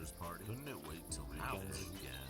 bachelor's party. Couldn't it wait till weekend again?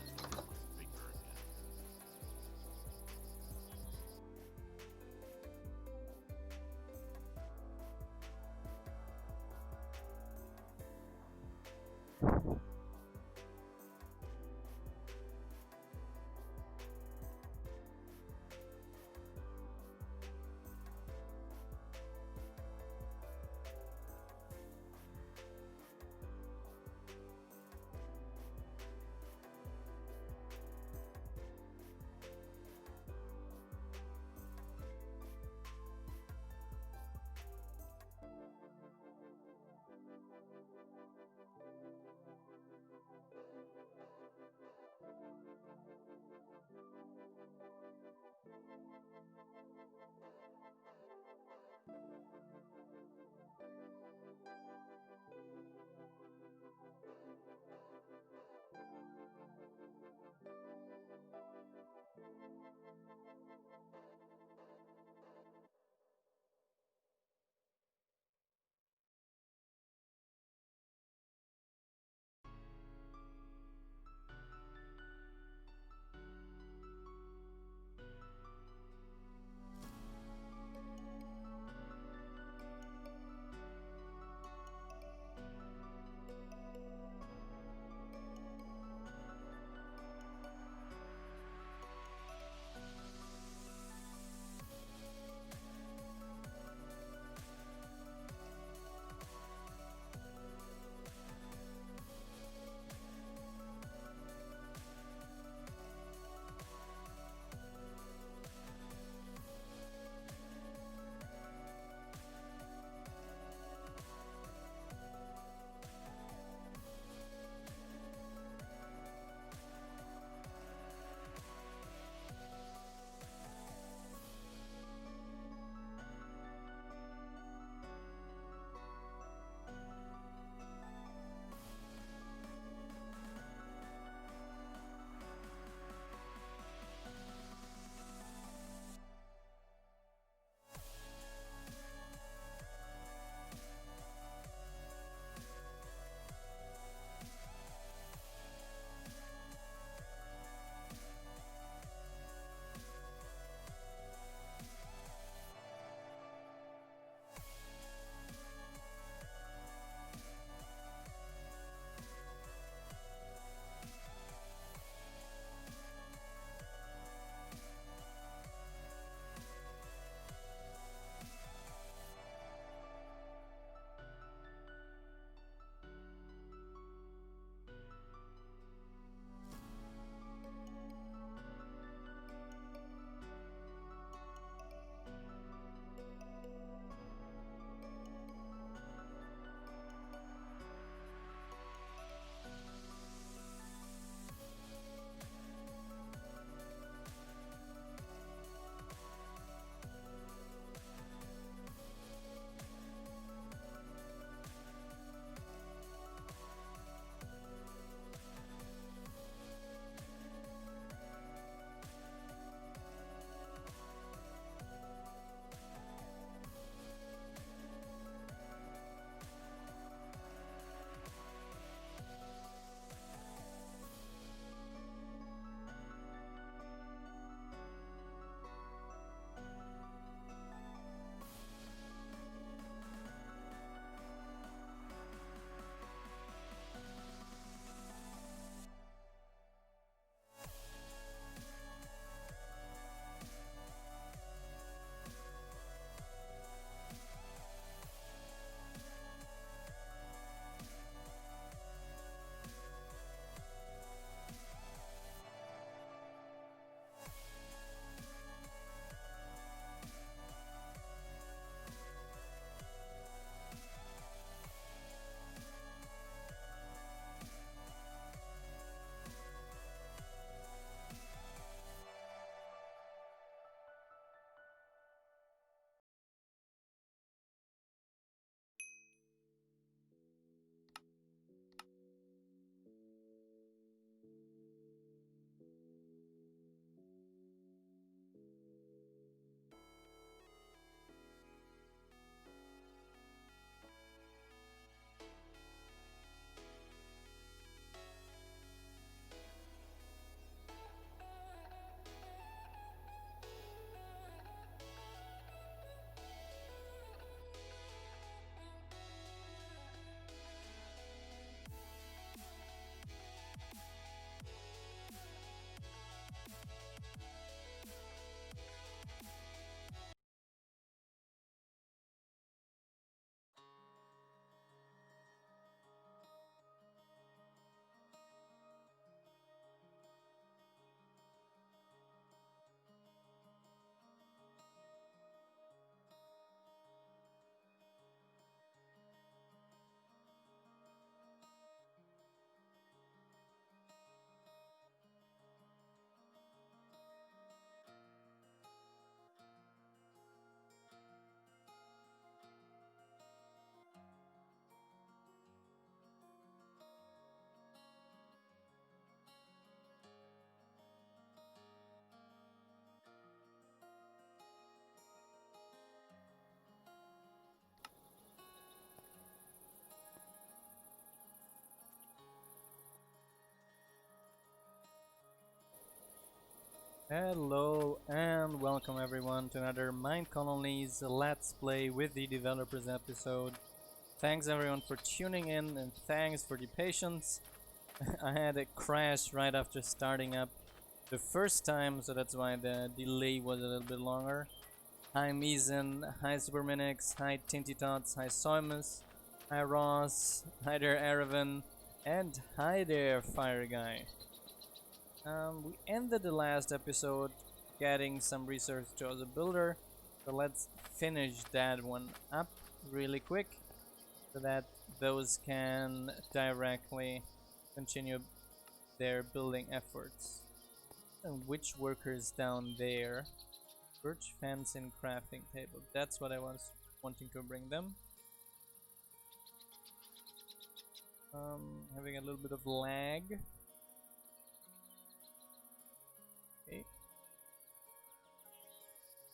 Hello and welcome everyone to another Minecolonies Let's Play with the Developers episode. Thanks everyone for tuning in and thanks for the patience. I had a crash right after starting up the first time, so that's why the delay was a little bit longer. Hi Mizen, hi Superminix, hi Tinty Tots, hi Soimus, hi Ross, hi there Aravan, and hi there Fire Guy. We ended the last episode getting some research as a builder, so let's finish that one up really quick so that those can directly continue their building efforts. And which workers down there? Birch fence and crafting table. That's what I was wanting to bring them. Having a little bit of lag. Okay.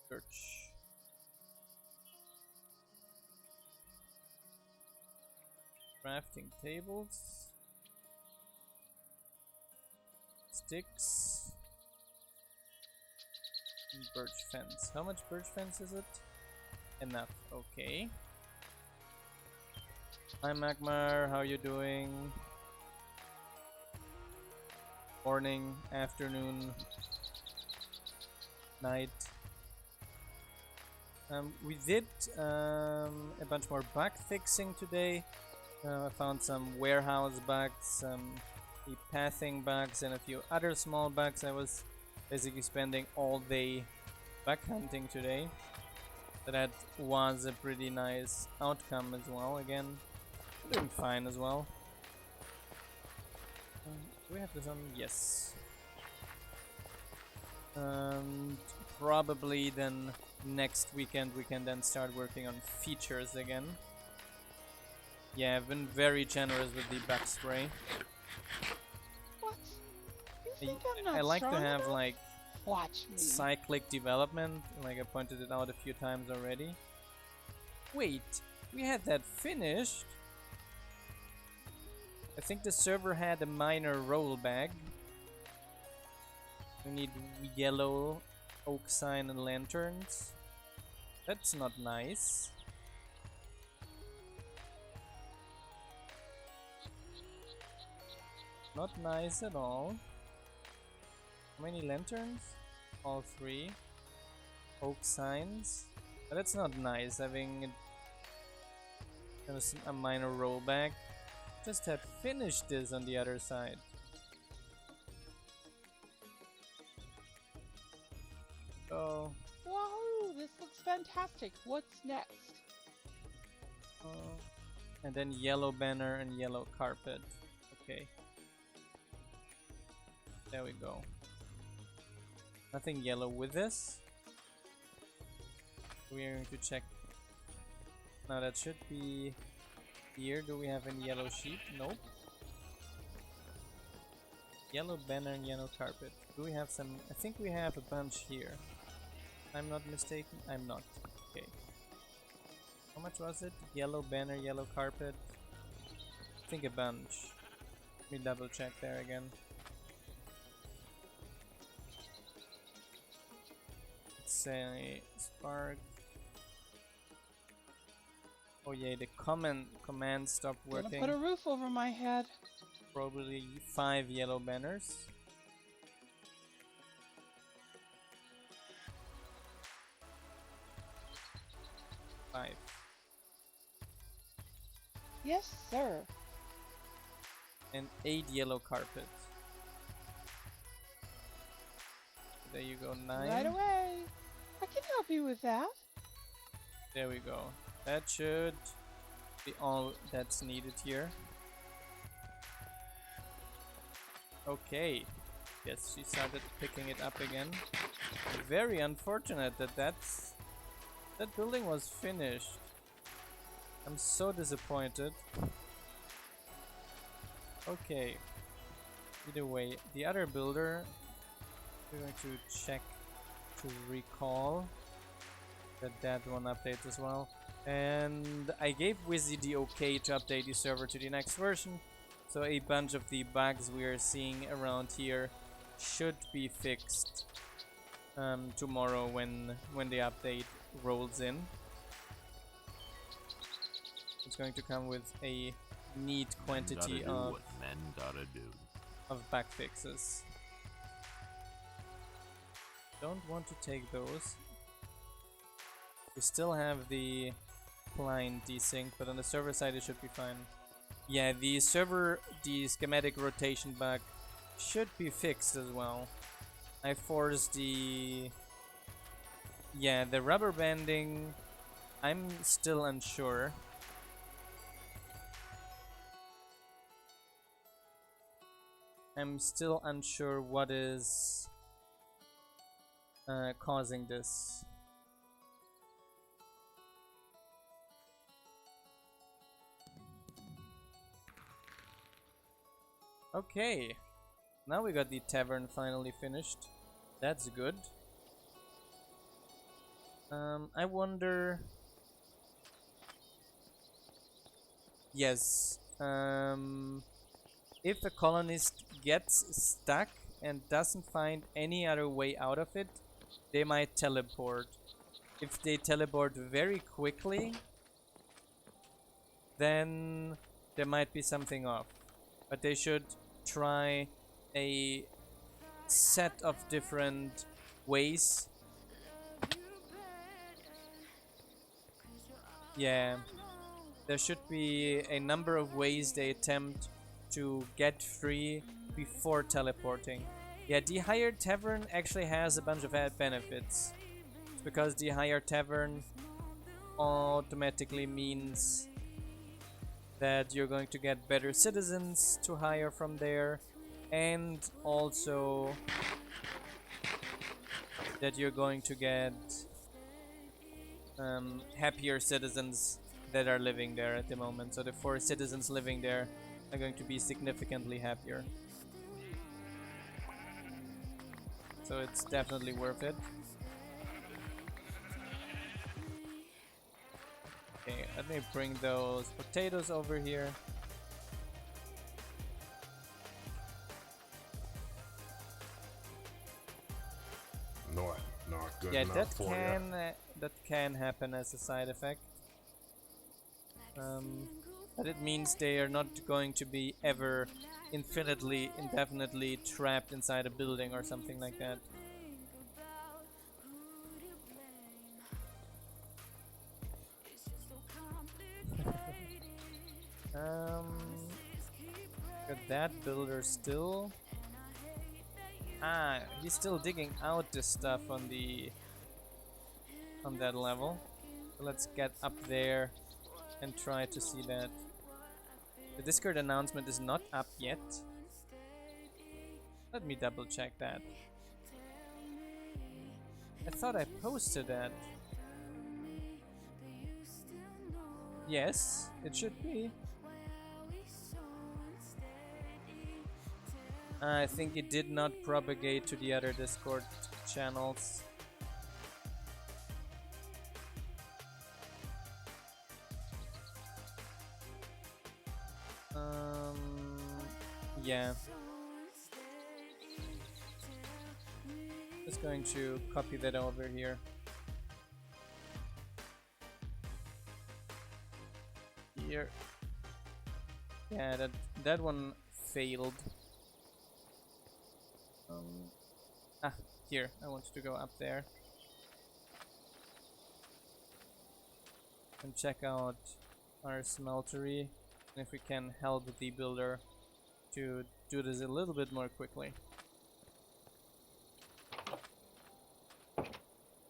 Search. Crafting tables. Sticks. And birch fence. How much birch fence is it? Enough. Okay. Hi Magmar, how you doing? Morning, afternoon, night. We did a bunch more bug fixing today. I found some warehouse bugs, some pathing bugs, and a few other small bugs. I was basically spending all day bug hunting today. So that was a pretty nice outcome as well. Again, doing fine as well. Do we have this on? Yes. And probably then next weekend we can then start working on features again. Yeah, I've been very generous with the bug spray. What? You think I'm not I like strong to have enough? like Watch me. cyclic development, like I pointed it out a few times already. Wait, we had that finished? I think the server had a minor rollback. We need yellow oak sign and lanterns. That's not nice. Not nice at all. How many lanterns? All 3. Oak signs. But that's not nice, having a minor rollback. Just had finished this on the other side. Oh. Wahoo! This looks fantastic. What's next? And then yellow banner and yellow carpet. Okay. There we go. Nothing yellow with this. We're going to check. Now that should be here. Do we have any yellow sheet? Nope. Yellow banner and yellow carpet. Do we have some? I think we have a bunch here. I'm not mistaken. I'm not. Okay. How much was it? Yellow banner, yellow carpet. I think a bunch. Let me double check there again. Let's say spark. Oh yeah, the command stopped working. Gonna put a roof over my head. Probably 5 yellow banners. Five. Yes, sir. And 8 yellow carpets. There you go, 9. Right away. I can help you with that. There we go. That should be all that's needed here. Okay. Yes, she started picking it up again. Very unfortunate that that building was finished. I'm so disappointed. Okay. Either way, the other builder, we're going to check to recall that one updates as well. And I gave Wizzy the okay to update the server to the next version. So a bunch of the bugs we are seeing around here should be fixed tomorrow when the update rolls in. It's going to come with a neat quantity Gotta do of what men gotta do. bug fixes. Don't want to take those. We still have the client desync, but on the server side it should be fine. Yeah, the schematic rotation bug should be fixed as well. I forced the rubber banding. I'm still unsure. I'm still unsure what is causing this. Okay, now we got the tavern finally finished. That's good. I wonder. Yes. If a colonist gets stuck and doesn't find any other way out of it, they might teleport. If they teleport very quickly, then there might be something off. But they should try a set of different ways. Yeah, there should be a number of ways they attempt to get free before teleporting. Yeah, the higher tavern actually has a bunch of benefits. It's because the higher tavern automatically means that you're going to get better citizens to hire from there, and also that you're going to get happier citizens that are living there at the moment. So the 4 citizens living there are going to be significantly happier. So it's definitely worth it. Okay, let me bring those potatoes over here. Not good Yeah, enough for you. that can happen as a side effect. But it means they are not going to be ever indefinitely trapped inside a building or something like that. Got that builder still. Ah, he's still digging out this stuff on that level. So let's get up there and try to see that. The Discord announcement is not up yet. Let me double check that. I thought I posted that. Yes, it should be. I think it did not propagate to the other Discord channels. Yeah. Just going to copy that over here. Here. Yeah, that one failed. Here. I wanted to go up there and check out our smeltery, and if we can help the builder to do this a little bit more quickly.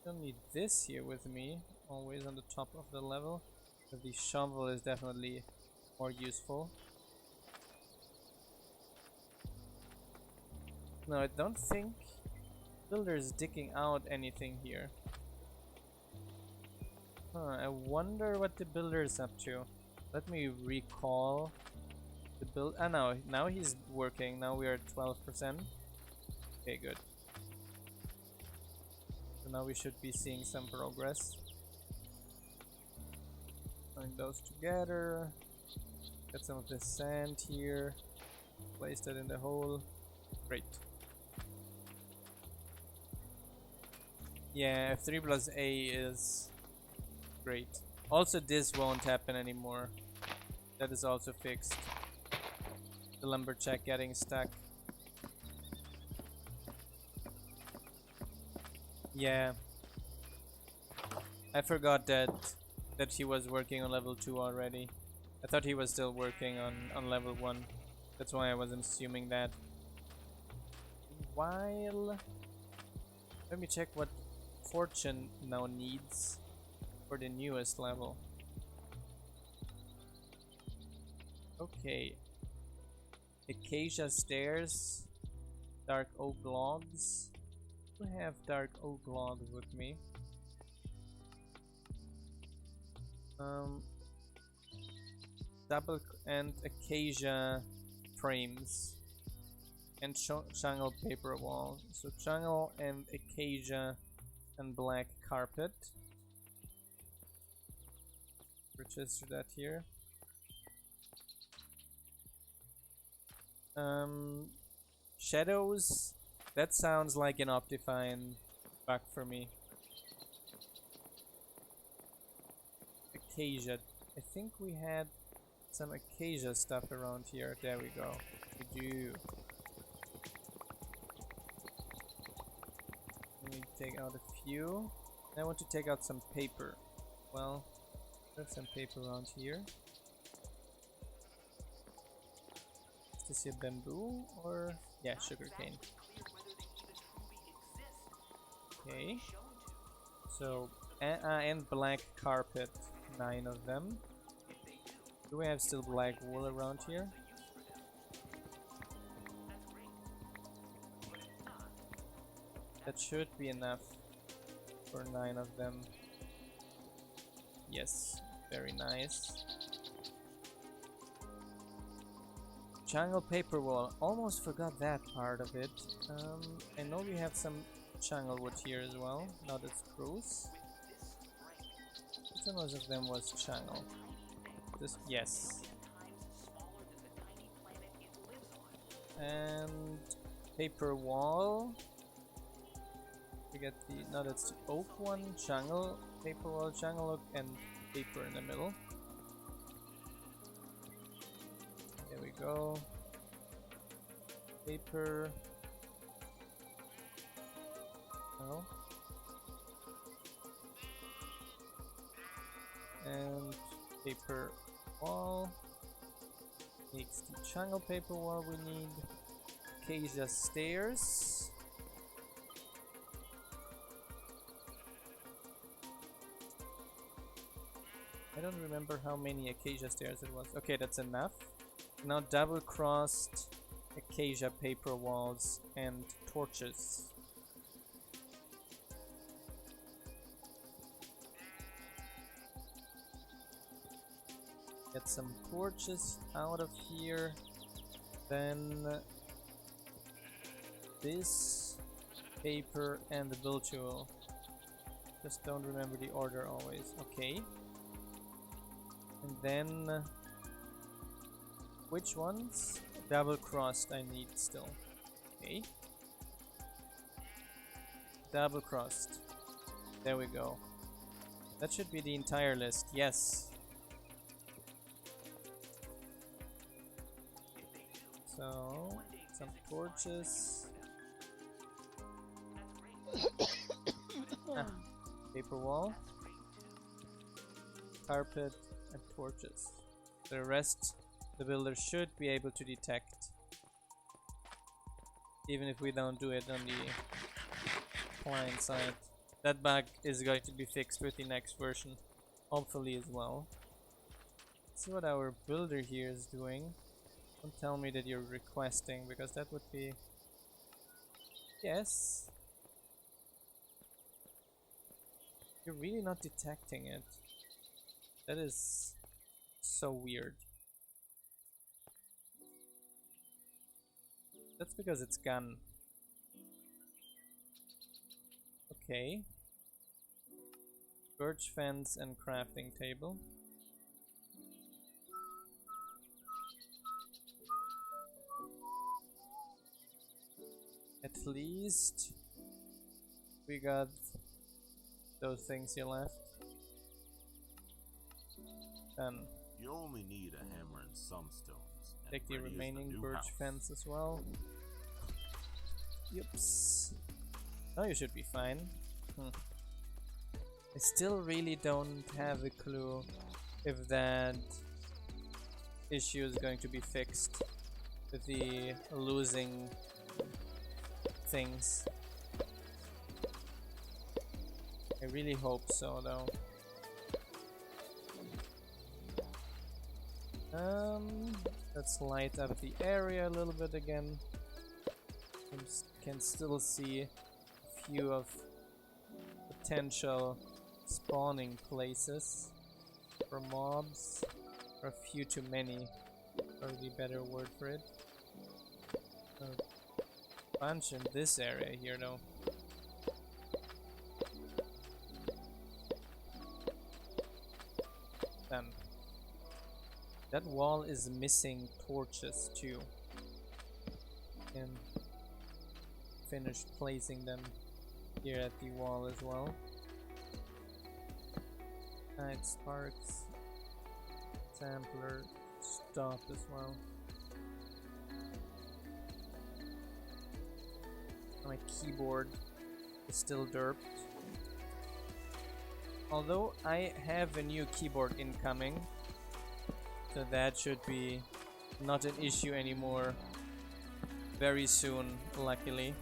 Don't need this here with me, always on the top of the level, but the shovel is definitely more useful. No, I don't think builder is digging out anything here. I wonder what the builder is up to. Let me recall the build. Ah, no, now he's working. Now we are at 12%. Okay, good. So now we should be seeing some progress. Putting those together. Get some of the sand here. Place that in the hole. Great. Yeah, if 3 plus A is great. Also, this won't happen anymore. That is also fixed. The lumberjack getting stuck. Yeah. I forgot that he was working on level 2 already. I thought he was still working on level 1. That's why I wasn't assuming that. While... Let me check what Fortune now needs for the newest level. Okay. Acacia stairs. Dark oak logs. I have dark oak logs with me. Double and acacia frames and jungle paper wall. So jungle and acacia and black carpet. Register that here. Shadows. That sounds like an Optifine bug for me. Acacia. I think we had some acacia stuff around here. There we go. We do. Let me take out a few. I want to take out some paper. Well, there's some paper around here. Is this a bamboo or yeah, sugarcane? Okay. So and black carpet, 9 of them. Do we have still black wool around here? That should be enough for 9 of them. Yes, very nice. Jungle paper wall. Almost forgot that part of it. I know we have some jungle wood here as well. Not as spruce. Which one of them was jungle? This, yes. And paper wall. We get the, no, that's the oak one, jungle, paper wall, jungle oak, and paper in the middle. There we go. Paper. No. And paper wall. Makes the jungle paper wall we need. Acacia stairs. I don't remember how many acacia stairs it was. Okay, that's enough. Now double crossed acacia paper walls and torches. Get some torches out of here. Then this paper and the build tool. Just don't remember the order always. Okay. And then which ones? Double crossed I need still. Okay. Double crossed. There we go. That should be the entire list. Yes. So some torches. Paper wall. Carpet. And torches. The rest the builder should be able to detect, even if we don't do it on the client side. That bug is going to be fixed with the next version, hopefully as well. Let's see what our builder here is doing. Don't tell me that you're requesting, because that would be... Yes. You're really not detecting it. That is so weird. That's because it's gun. Okay. Birch fence and crafting table. At least we got those things you left. Then You only need a hammer and some stones. And take the ready is remaining new birch house. fence as well. Yups. Now you should be fine. I still really don't have a clue if that issue is going to be fixed with the losing things. I really hope so, though. Let's light up the area a little bit again. Can still see a few of potential spawning places for mobs, or a few too many, probably a better word for it. A bunch in this area here, though. Then that wall is missing torches too. And finish placing them here at the wall as well. Night sparks, sampler, stop as well. My keyboard is still derped. Although I have a new keyboard incoming, so that should be not an issue anymore very soon, luckily.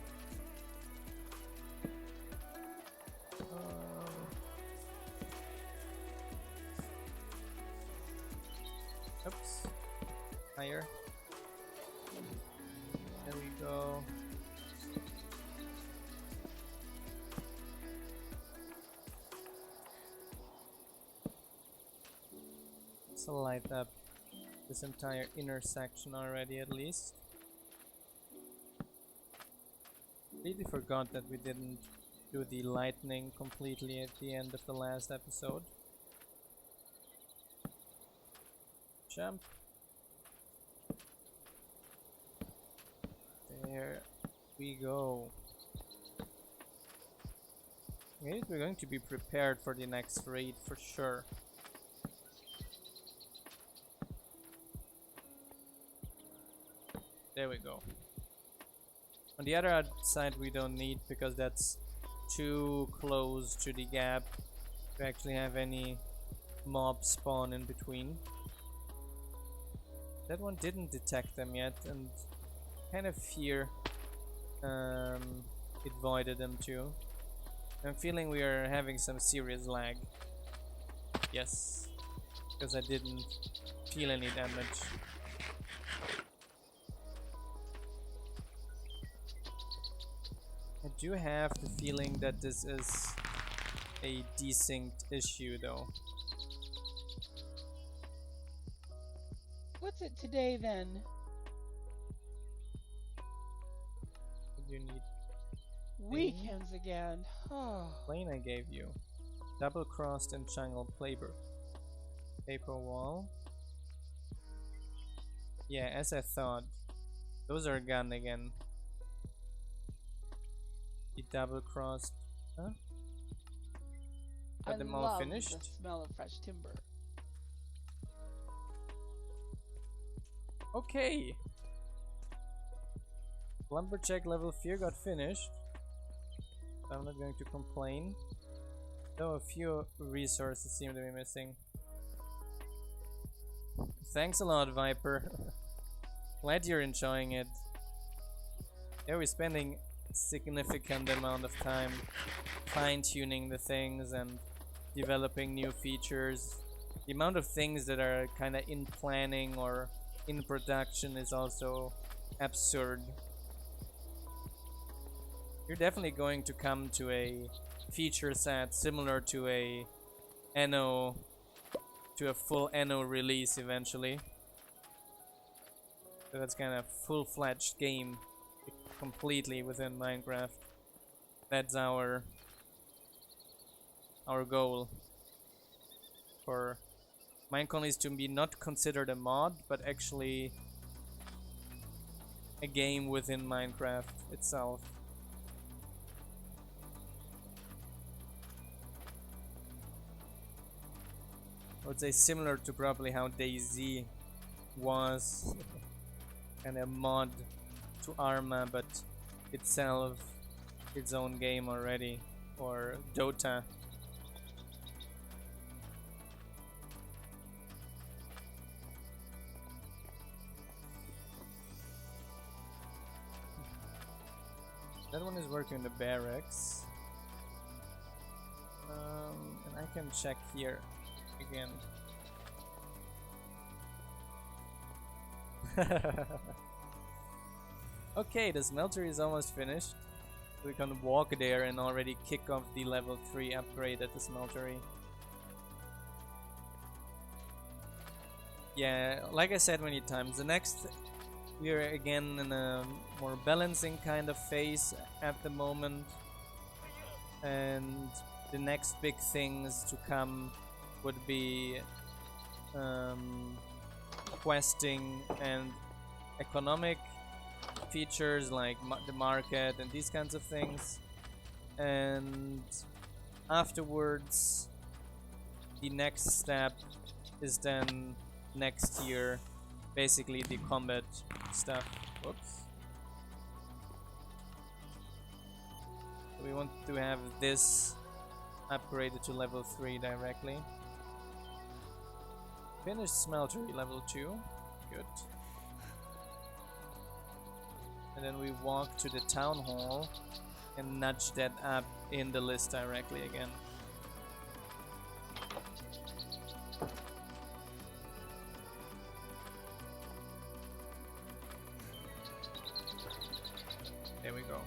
Oops. Higher. There we go. Let's light up this entire intersection already, at least. Completely forgot that we didn't do the lightning completely at the end of the last episode. Jump. There we go. Maybe we're going to be prepared for the next raid for sure. There we go. On the other side we don't need, because that's too close to the gap to actually have any mob spawn in between. That one didn't detect them yet, and kind of fear it voided them too. I'm feeling we are having some serious lag. Yes, because I didn't feel any damage. I do have the feeling that this is a desync issue though. What's it today then? What do you need? Weekends again. Oh. Plane I gave you. Double crossed and jungle paper. Paper wall. Yeah, as I thought. Those are gone again. The double crossed. Huh? Got I them all love finished? the smell of fresh timber. Okay. Lumberjack level 4 got finished. I'm not going to complain. Though a few resources seem to be missing. Thanks a lot, Viper. Glad you're enjoying it. Yeah, we're spending a significant amount of time fine-tuning the things and developing new features. The amount of things that are kind of in planning or in production is also absurd. You're definitely going to come to a feature set similar to a NO, to a full NO release eventually. So that's kind of full-fledged game completely within Minecraft. That's our goal. For Minecolonies to be not considered a mod, but actually a game within Minecraft itself. I would say similar to probably how DayZ was and a mod to Arma, but itself its own game already, or Dota. That one is working in the barracks. And I can check here again. Okay, the smelter is almost finished. We can walk there and already kick off the level 3 upgrade at the smeltery. Yeah, like I said many times, the next we're again in a more balancing kind of phase at the moment, and the next big things to come would be questing and economic features like the market and these kinds of things, and afterwards the next step is then next year basically the combat stuff. Whoops. We want to have this upgraded to level 3 directly. Finished smeltery level 2. Good. And then we walk to the town hall and nudge that up in the list directly again. There we go.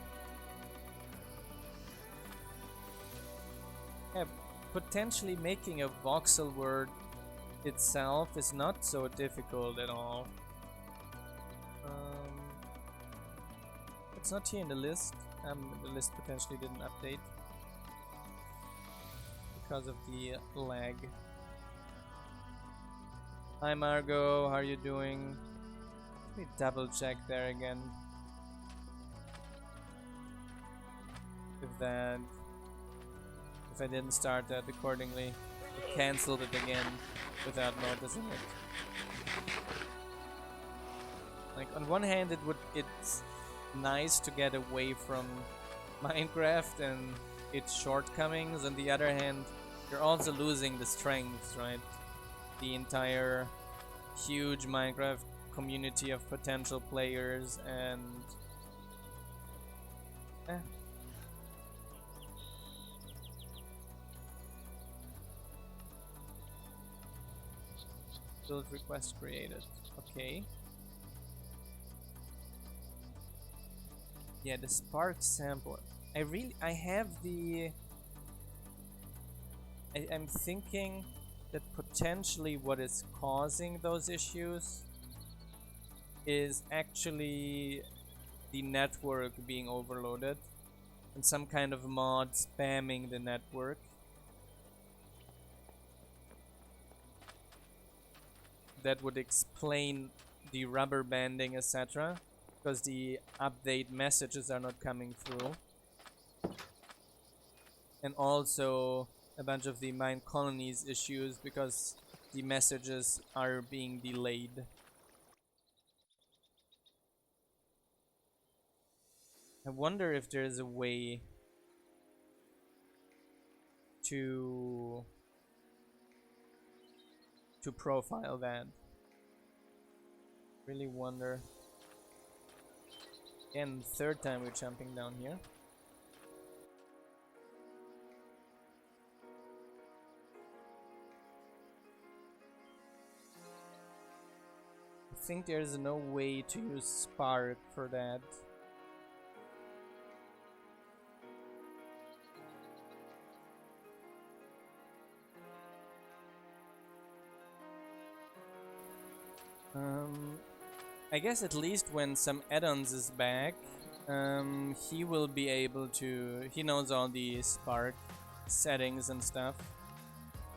Yeah, potentially making a voxel word itself is not so difficult at all. It's not here in the list. The list potentially didn't update because of the lag. Hi Margot, how are you doing? Let me double check there again. If I didn't start that accordingly, I cancelled it again without noticing it. Like on one hand, it's nice to get away from Minecraft and its shortcomings. On the other hand, you're also losing the strengths, right? The entire huge Minecraft community of potential players and build request created. Okay. Yeah, the Spark sample. I have the... I'm thinking that potentially what is causing those issues is actually the network being overloaded and some kind of mod spamming the network. That would explain the rubber banding, etc. Because the update messages are not coming through. And also a bunch of the Minecolonies issues because the messages are being delayed. I wonder if there's a way to profile that. Really wonder. Again, third time we're jumping down here. I think there's no way to use Spark for that. I guess at least when some add-ons is back, he will be able to... He knows all the Spark settings and stuff,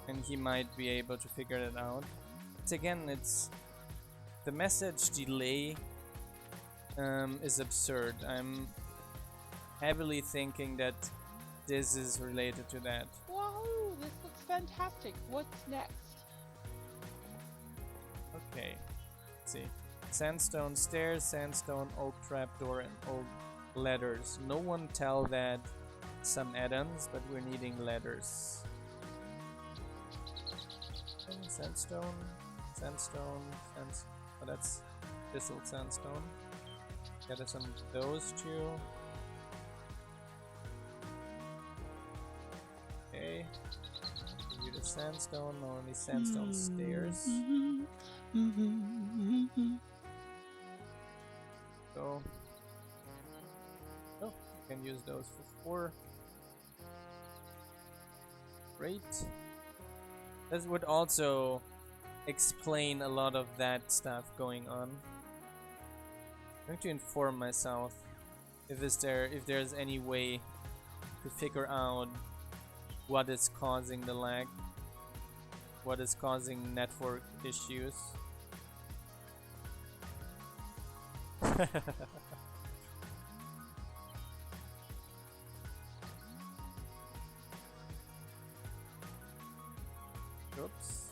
and he might be able to figure it out. But again, it's... The message delay is absurd. I'm heavily thinking that this is related to that. Wahoo! This looks fantastic. What's next? Okay, let's see. Sandstone stairs, sandstone, oak trapdoor, and oak ladders. No one tell that some add-ons, but we're needing ladders. Sandstone, sandstone, oh, that's thistle sandstone. Get us some of those two. Okay. Give you the sandstone, not only sandstone stairs. So, oh, you can use those for 4. Great. This would also explain a lot of that stuff going on. I'm going to inform myself if there's any way to figure out what is causing the lag, what is causing network issues. Oops.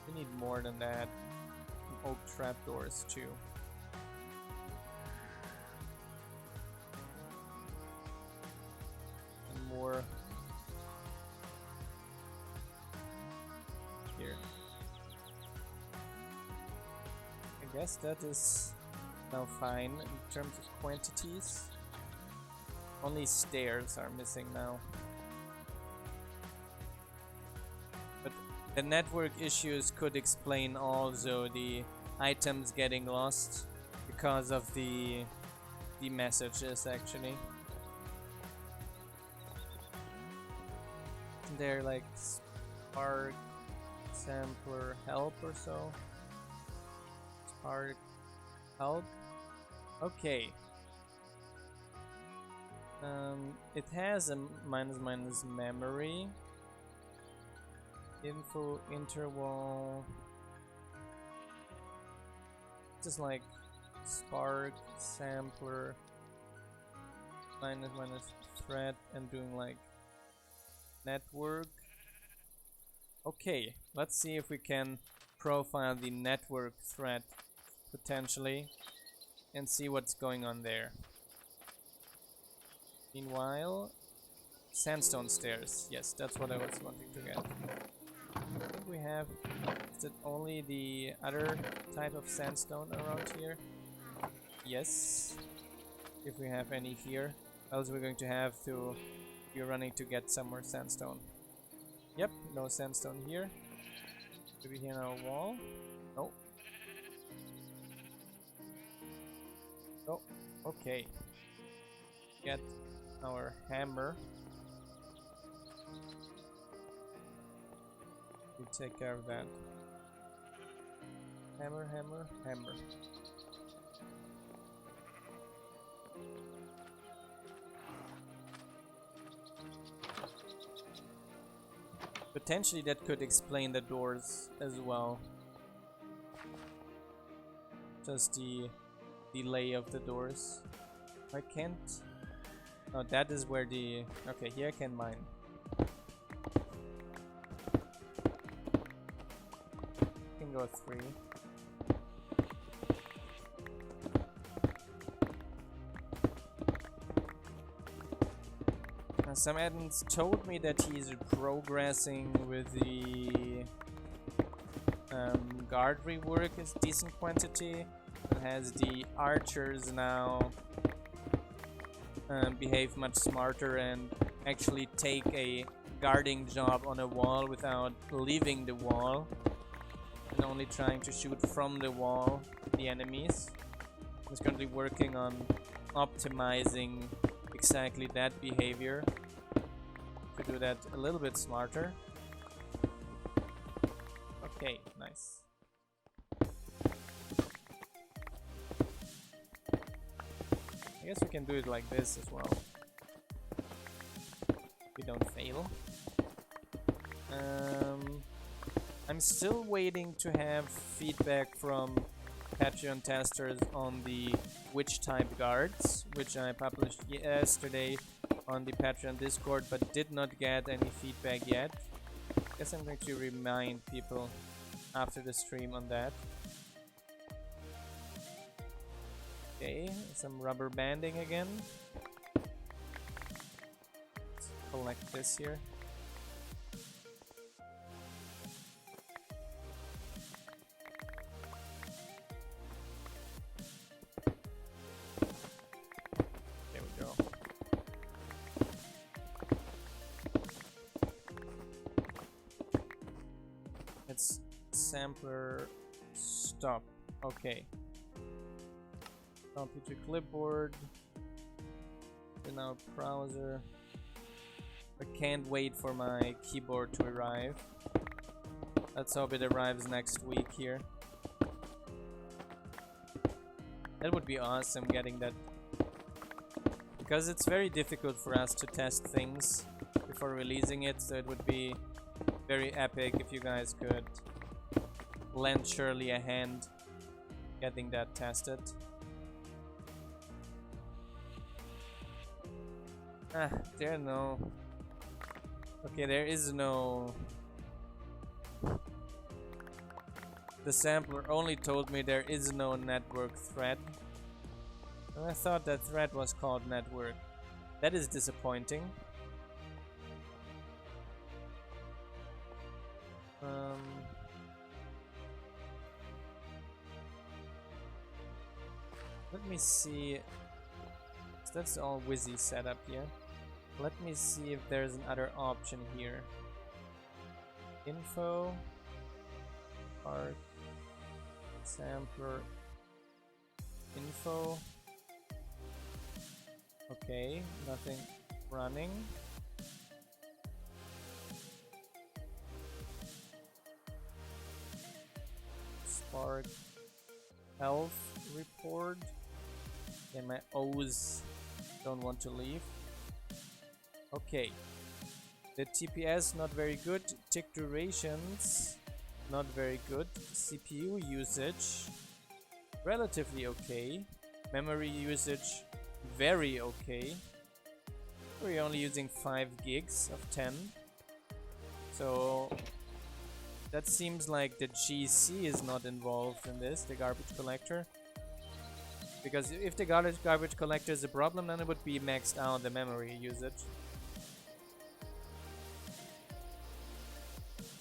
We need more than that. Oak trapdoors too. And more here. I guess that is now fine in terms of quantities. Only stairs are missing now. The network issues could explain also the items getting lost because of the messages actually. They're like spark sampler help or so. Spark help. Okay. It has a minus memory. Info interval. Just like spark sampler minus thread and doing like network. Okay, let's see if we can profile the network thread potentially and see what's going on there. Meanwhile, sandstone stairs. Yes, that's what I was wanting to get. I think we have, is it only the other type of sandstone around here? Yes, if we have any here, else we're going to have to be running to get some more sandstone. Yep, no sandstone here. Maybe here on our wall? No. Oh, okay. Get our hammer. We take care of that. Hammer, hammer, hammer. Potentially that could explain the doors as well. Just the delay of the doors. I can't. Oh, that is where the. Okay, here I can mine. Go 3. Some admins told me that he's progressing with the guard rework is decent quantity. It has the archers now behave much smarter and actually take a guarding job on a wall without leaving the wall. And only trying to shoot from the wall the enemies. I'm currently working on optimizing exactly that behavior to do that a little bit smarter. Okay, nice. I guess we can do it like this as well. We don't fail. I'm still waiting to have feedback from Patreon testers on the witch type guards, which I published yesterday on the Patreon Discord, but did not get any feedback yet. Guess I'm going to remind people after the stream on that. Okay, some rubber banding again. Let's collect this here. There we go. It's sampler stop. Okay. Computer clipboard. In our browser. I can't wait for my keyboard to arrive. Let's hope it arrives next week here. That would be awesome getting that. Because it's very difficult for us to test things before releasing it, so it would be very epic if you guys could lend Shirley a hand getting that tested. There no. Okay, there is no. The sampler only told me there is no network thread. And I thought that thread was called network. That is disappointing. Let me see. That's all Wizzy setup here. Let me see if there's another option here. Info, art, sampler, info. Okay, nothing running. Spark, health report. And my O's don't want to leave. Okay, the TPS not very good, tick durations not very good, CPU usage relatively okay, memory usage very okay. We're only using 5 gigs of 10, so that seems like the GC is not involved in this, the garbage collector. Because if the garbage collector is a problem, then it would be maxed out the memory usage.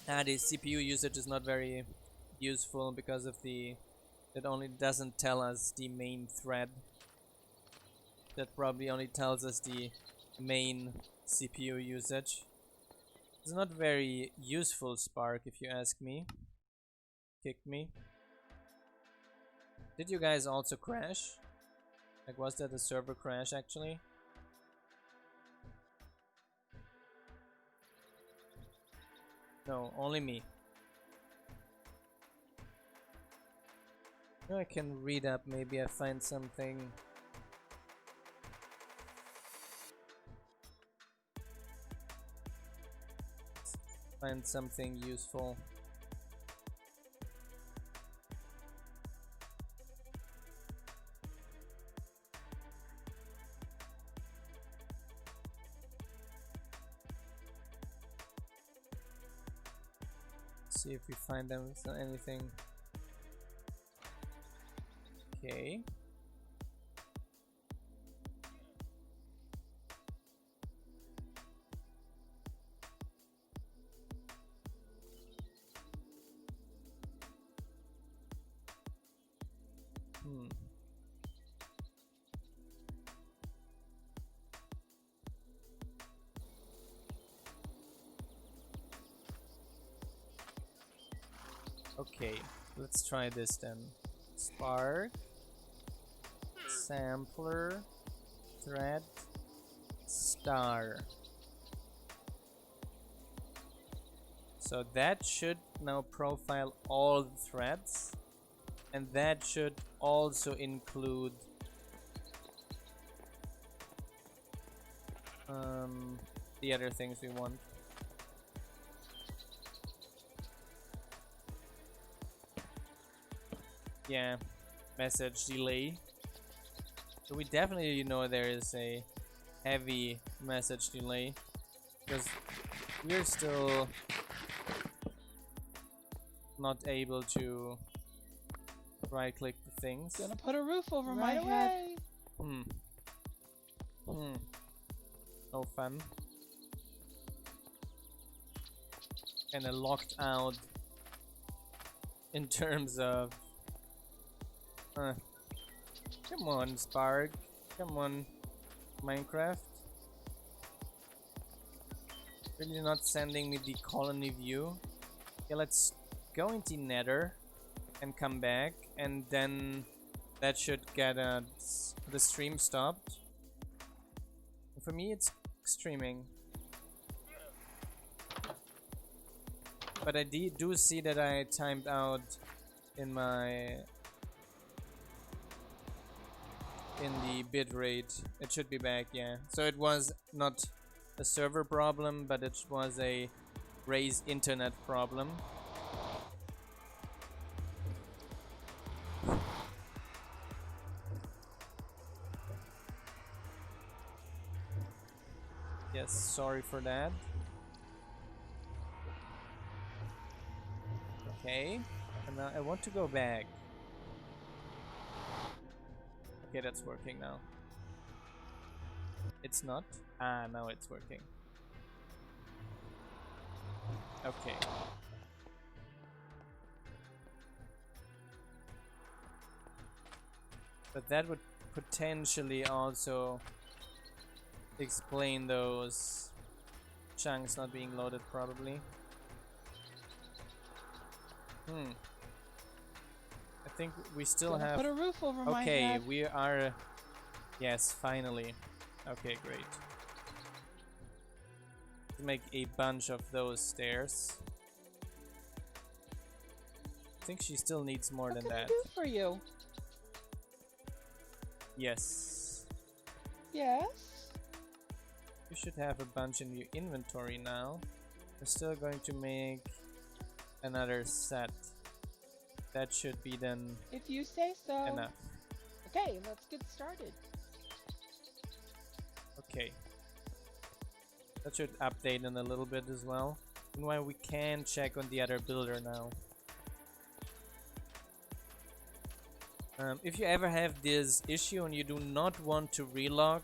The CPU usage is not very useful because of the. It only doesn't tell us the main thread. That probably only tells us the main CPU usage. It's not very useful, Spark, if you ask me. Kicked me. Did you guys also crash? Like, was that a server crash actually? No, only me. I can read up, maybe I find something. Find something useful. See if we find them with anything. Okay. Okay, let's try this then. Spark, sampler, thread, star. So that should now profile all the threads, and that should also include the other things we want. Yeah, message delay. So we definitely know there is a heavy message delay because we're still not able to right click the things. Gonna put a roof over Right my head. way. No fun. Kinda locked out in terms of come on, Spark. Come on, Minecraft. Really not sending me the colony view. Okay, let's go into Nether and come back, and then that should get the stream stopped. For me, it's streaming. But I do see that I timed out in the bit rate. It should be back, yeah. So it was not a server problem, but it was a Ray's internet problem. Yes, sorry for that. Okay, and now I want to go back. Okay, that's working now. It's not? Ah, now it's working. Okay. But that would potentially also explain those chunks not being loaded, probably. I think we still have... Put a roof over my Okay, head. we are... Yes, finally. Okay, great. Make a bunch of those stairs. I think she still needs more What than can that. I do for you? Yes. Yes. You should have a bunch in your inventory now. We're still going to make another set. That should be then If you say so. enough. Okay, let's get started. Okay. That should update in a little bit as well. Meanwhile, we can check on the other builder now. If you ever have this issue and you do not want to relog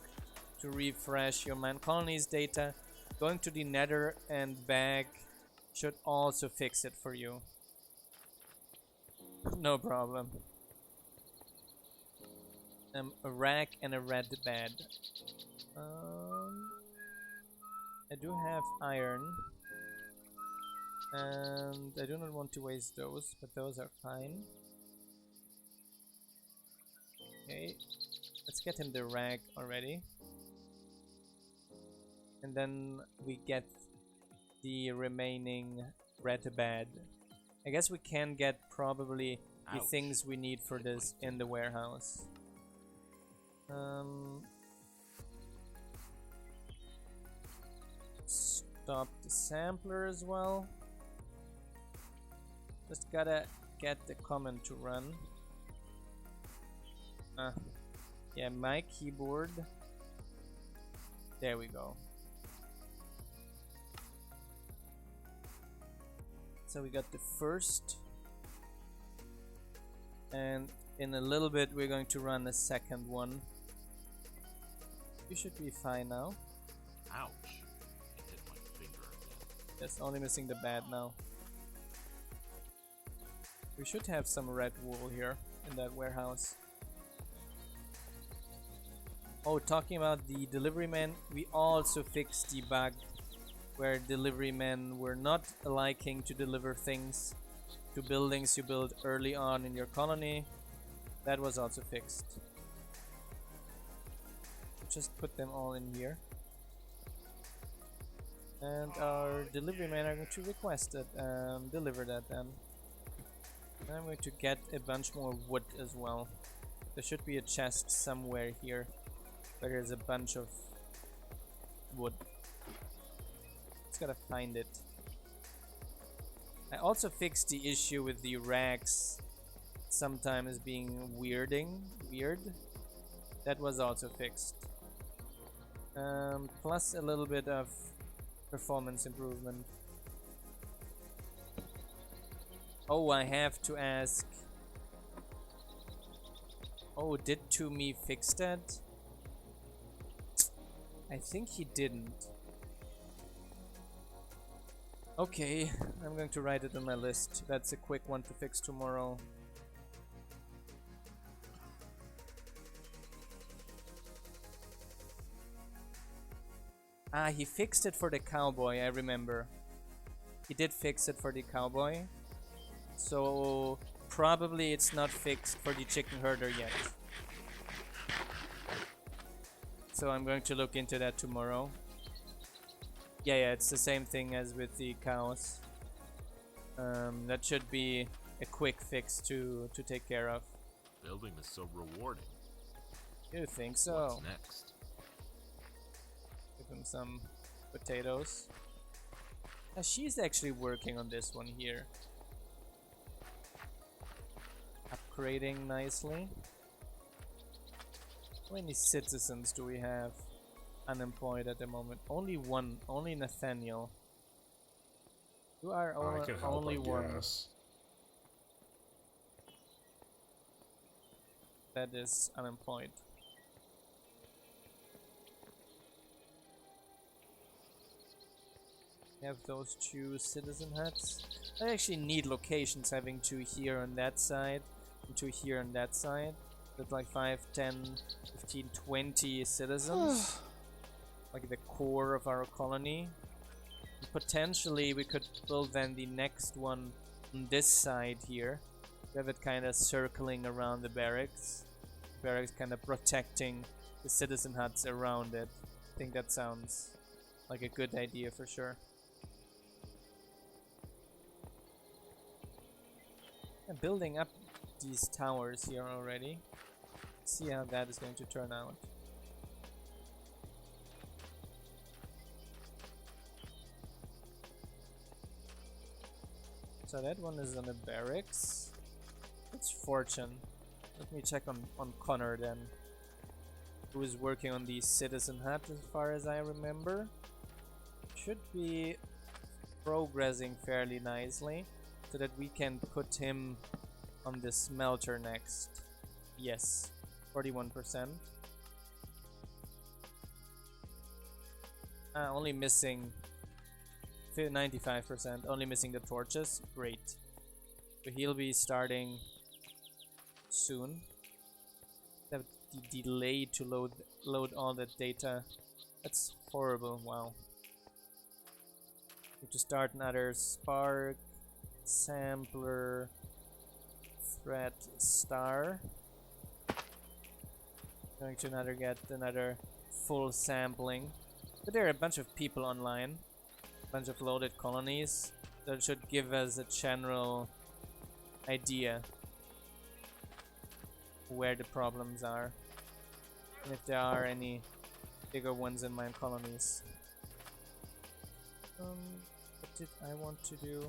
to refresh your Minecolonies data, going to the Nether and back should also fix it for you. No problem. A rack and a red bed. I do have iron, and I do not want to waste those, but those are fine. Okay, let's get him the rack already, and then we get the remaining red bed. I guess we can get probably the things we need for this in the warehouse. Stop the sampler as well. Just gotta get the command to run. Yeah, my keyboard. There we go. So we got the first, and in a little bit we're going to run a second one. You should be fine now. Ouch. I hit my finger again. That's only missing the bed now. We should have some red wool here in that warehouse. Oh, talking about the delivery men, we also fixed the bug where delivery men were not liking to deliver things to buildings you build early on in your colony. That was also fixed. Just put them all in here. And our delivery men are going to request it, deliver that then. And I'm going to get a bunch more wood as well. There should be a chest somewhere here where there's a bunch of wood. Just gotta find it. I also fixed the issue with the racks sometimes being weird. That was also fixed. Plus a little bit of performance improvement. Oh, I have to ask. Oh, did Toomey fix that? I think he didn't. Okay, I'm going to write it on my list. That's a quick one to fix tomorrow. Ah, he fixed it for the cowboy, I remember. He did fix it for the cowboy. So probably it's not fixed for the chicken herder yet. So I'm going to look into that tomorrow. Yeah, it's the same thing as with the cows. That should be a quick fix to take care of. Building is so rewarding. You think so? What's next? Give him some potatoes. She's actually working on this one here. Upgrading nicely. How many citizens do we have unemployed at the moment? Only one. Only Nathaniel. You are I can help, only I one. guess. That is unemployed. Have those 2 citizen huts. I actually need locations, having 2 here on that side and 2 here on that side. That's like 5, 10, 15, 20 citizens. Like the core of our colony. And potentially we could build then the next one on this side here. Have it kind of circling around the barracks. Barracks kind of protecting the citizen huts around it. I think that sounds like a good idea for sure. I'm building up these towers here already. Let's see how that is going to turn out. So that one is on a barracks. It's Fortune. Let me check on Connor then. Who is working on the citizen hut as far as I remember. Should be progressing fairly nicely. So that we can put him on the smelter next. Yes, 41%. Only missing 95%. Only missing the torches. Great. So he'll be starting soon. The delay to load all that data. That's horrible. Wow. Need to start another Spark. Sampler thread star. Going to get another full sampling. But there are a bunch of people online, a bunch of loaded colonies. That should give us a general idea where the problems are and if there are any bigger ones in Minecolonies. What did I want to do?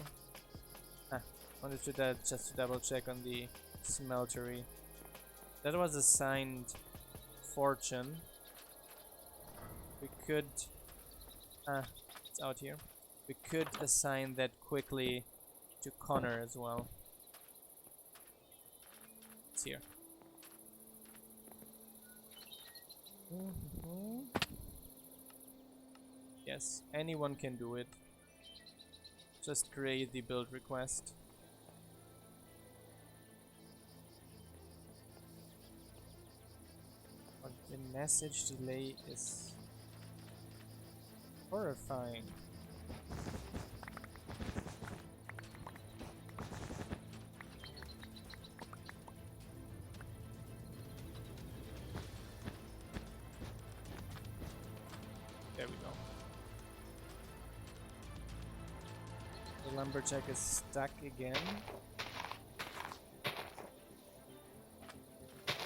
Wanted to just to double check on the smeltery. That was assigned Fortune. We could it's out here. We could assign that quickly to Connor as well. It's here. Yes, anyone can do it. Just create the build request. But the message delay is horrifying. There we go. The lumberjack is stuck again.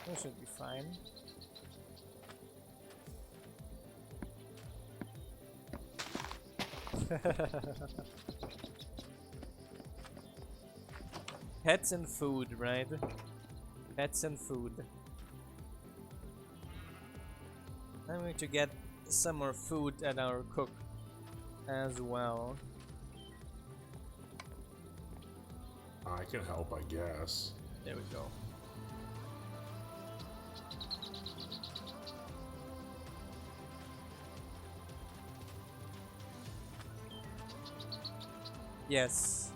That should be fine. Pets and food, right? Pets and food. I'm going to get some more food at our cook as well. I can help, I guess. There we go. Yes.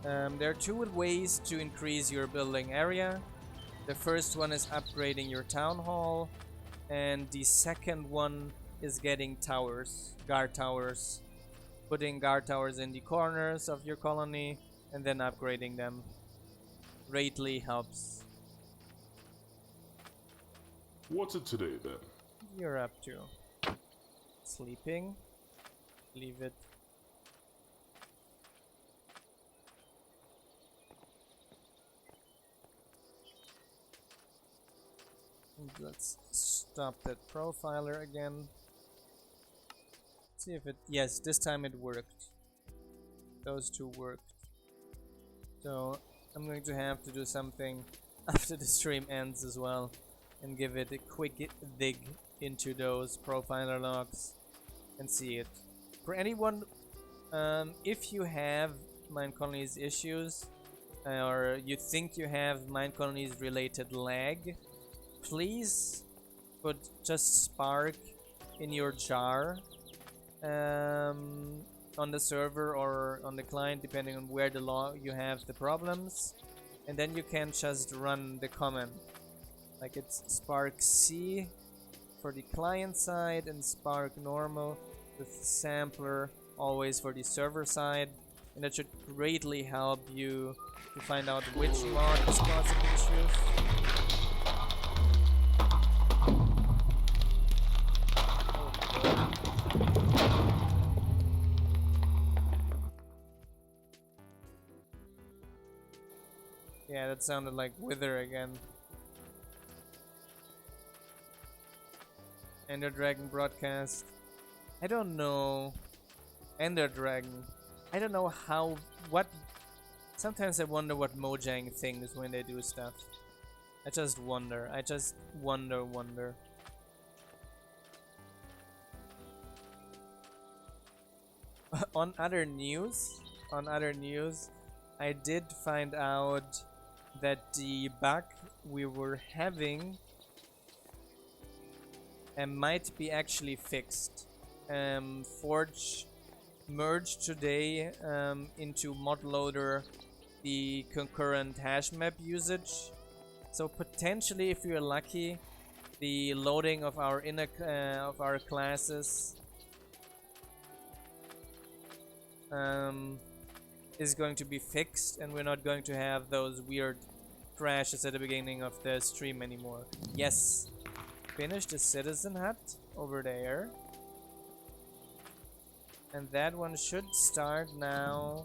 There are two ways to increase your building area. The first one is upgrading your town hall, and the second one is getting towers, guard towers. Putting guard towers in the corners of your colony and then upgrading them greatly helps. What's it today then? You're up to sleeping. Leave it. And let's stop that profiler again. See if it... Yes, this time it worked. Those two worked. So I'm going to have to do something after the stream ends as well and give it a quick dig into those profiler logs and see it. For anyone, if you have Minecolonies issues or you think you have Minecolonies related lag, please put just Spark in your jar on the server or on the client, depending on where the log you have the problems, and then you can just run the command. Like it's Spark C for the client side and Spark normal with sampler always for the server side, and that should greatly help you to find out which mod is causing issues. Yeah, that sounded like Wither again. Ender Dragon broadcast. I don't know. Ender Dragon. I don't know how... what... Sometimes I wonder what Mojang thinks when they do stuff. I just wonder. I just wonder. On other news, I did find out that the bug we were having might be actually fixed. Forge merged today into modloader the concurrent hash map usage, so potentially, if you're lucky, the loading of our of our classes is going to be fixed, and we're not going to have those weird crashes at the beginning of the stream anymore. Yes, finish the citizen hut over there, and that one should start now.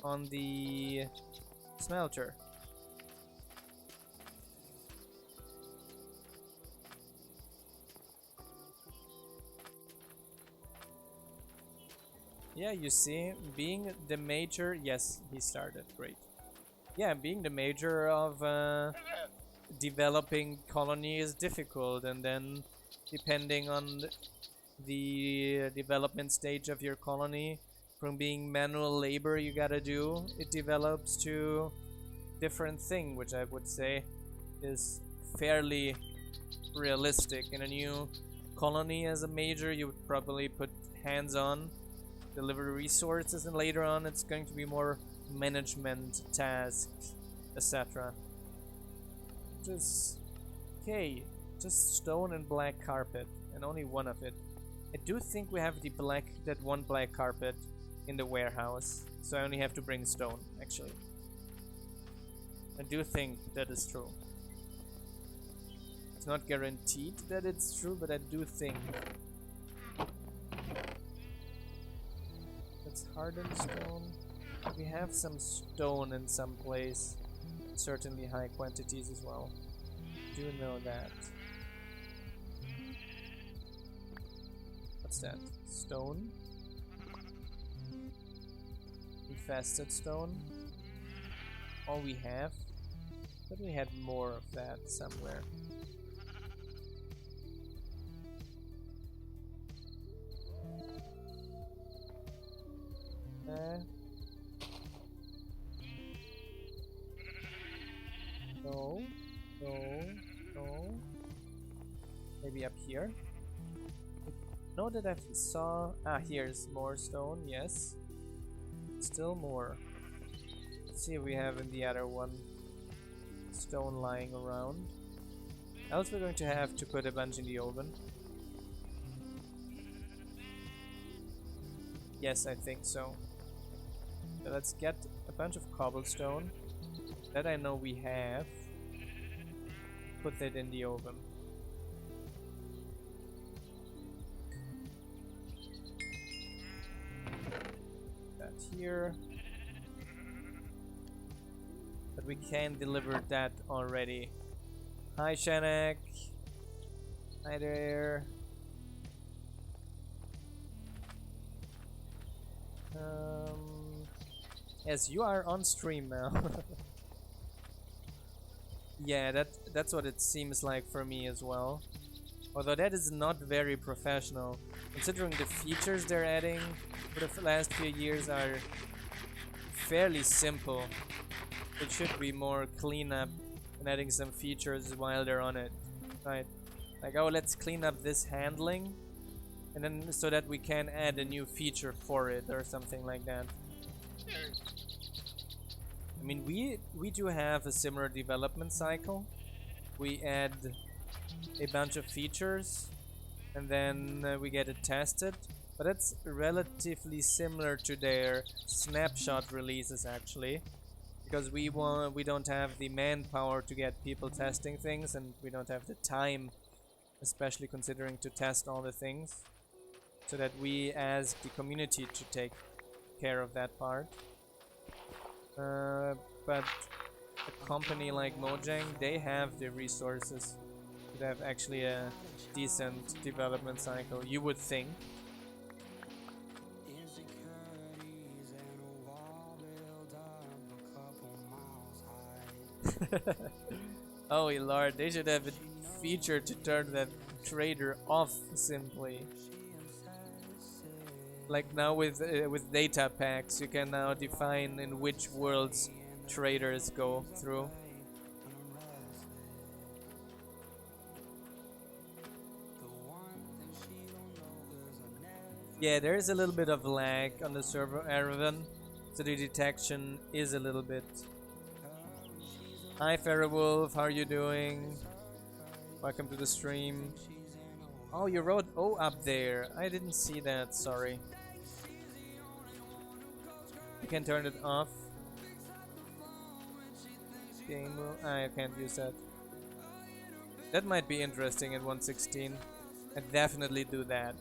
On the smelter. Yeah, you see, being the major, yes, he started, great. Yeah, being the major of developing colony is difficult, and then depending on the development stage of your colony, from being manual labor you gotta do, it develops to different thing, which I would say is fairly realistic. In a new colony as a major, you would probably put hands-on, deliver resources, and later on it's going to be more management tasks, etc. Just okay, just stone and black carpet, and only one of it. I do think we have that one black carpet in the warehouse, so I only have to bring stone, actually. I do think that is true. It's not guaranteed that it's true, but I do think. It's hardened stone. We have some stone in some place, certainly high quantities as well. Do know that. What's that? Stone? Infested stone? All we have? But we had more of that somewhere. Okay. No, no, no. Maybe up here? No, that I saw. Ah, here's more stone, yes. Still more. Let's see if we have in the other one stone lying around. Else we're going to have to put a bunch in the oven. Yes, I think so. So let's get a bunch of cobblestone. That I know we have. Put that in the oven. That here. But we can deliver that already. Hi Shanek. Hi there. Yes, you are on stream now. Yeah, that's what it seems like for me as well. Although that is not very professional, considering the features they're adding for the last few years are fairly simple. It should be more cleanup and adding some features while they're on it, right? Like, oh, let's clean up this handling, and then so that we can add a new feature for it or something like that. I mean, we do have a similar development cycle. We add a bunch of features, and then we get it tested. But it's relatively similar to their snapshot releases, actually, because we don't have the manpower to get people testing things, and we don't have the time, especially considering to test all the things, so that we as the community to take care of that part. But a company like Mojang, they have the resources to have actually a decent development cycle, you would think. Oh lord, they should have a feature to turn that trader off simply. Like now with data packs, you can now define in which worlds traders go through. Yeah, there is a little bit of lag on the server, Aravan, so the detection is a little bit. Hi Ferrowolf, how are you doing? Welcome to the stream. Oh, you wrote O up there. I didn't see that, sorry. You can turn it off. Game rule. I can't use that. That might be interesting at 1.16. I'd definitely do that.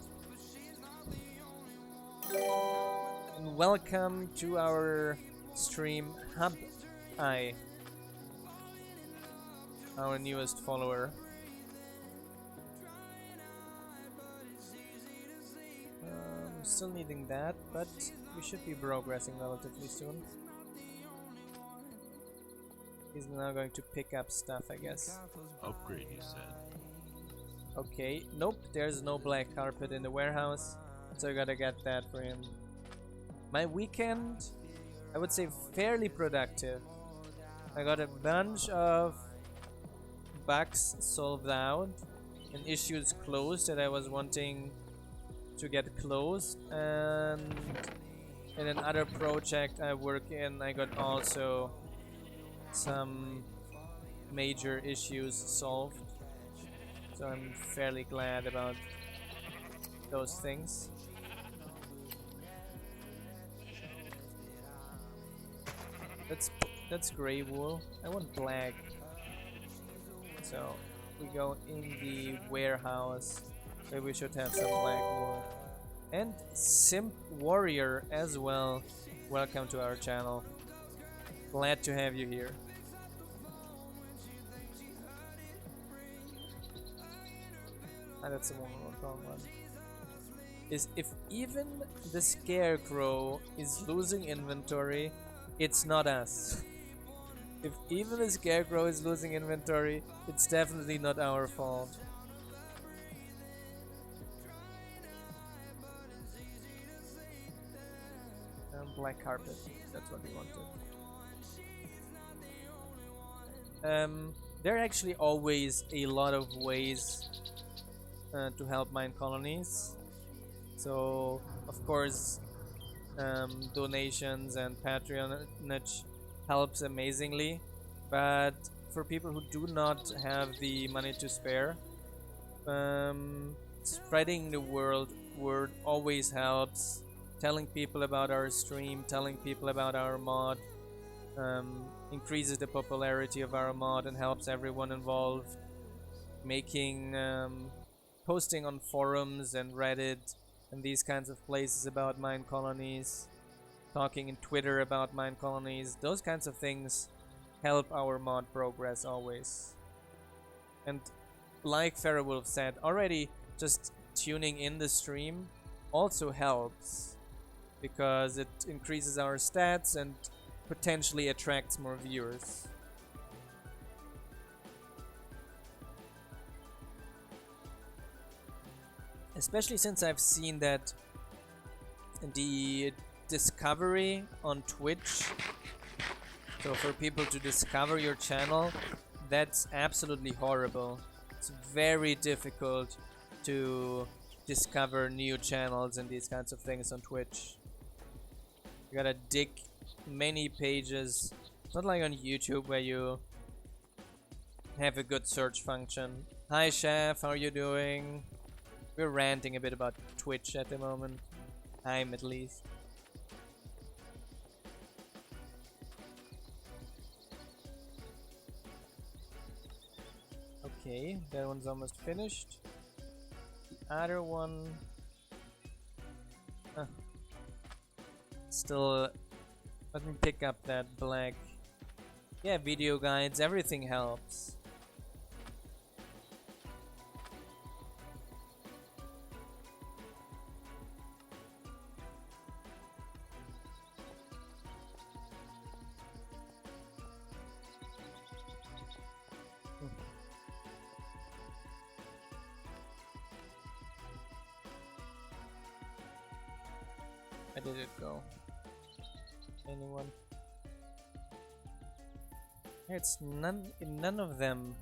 And welcome to our stream, Hub I, our newest follower. Still needing that, but we should be progressing relatively soon. He's now going to pick up stuff, I guess. Upgrade, you said. Okay, nope, there's no black carpet in the warehouse, so I gotta get that for him. My weekend, I would say fairly productive. I got a bunch of bugs solved out and issues closed that I was wanting to get closed, and in another project I work in, I got also some major issues solved, so I'm fairly glad about those things. That's gray wool. I want black, so we go in the warehouse. Maybe we should have some black wool. And Simp Warrior as well. Welcome to our channel. Glad to have you here. Ah, that's the wrong one. Is if even the Scarecrow is losing inventory, it's not us. If even the Scarecrow is losing inventory, it's definitely not our fault. black carpet. That's what we wanted. There are actually always a lot of ways to help mine colonies. So, of course, donations and patronage helps amazingly. But for people who do not have the money to spare, spreading the word always helps. Telling people about our stream, telling people about our mod, increases the popularity of our mod and helps everyone involved. Making posting on forums and Reddit and these kinds of places about mine colonies, talking in Twitter about mine colonies, those kinds of things help our mod progress always. And like Ferrowolf said, already just tuning in the stream also helps, because it increases our stats and potentially attracts more viewers. Especially since I've seen that the discovery on Twitch, so for people to discover your channel, that's absolutely horrible. It's very difficult to discover new channels and these kinds of things on Twitch. You gotta dig many pages. It's not like on YouTube where you have a good search function. Hi Chef, how are you doing? We're ranting a bit about Twitch at the moment. I'm at least. Okay, that one's almost finished. The other one... Still... Let me pick up that black... Yeah, video guides, everything helps. Where did it go? Anyone? It's none of them.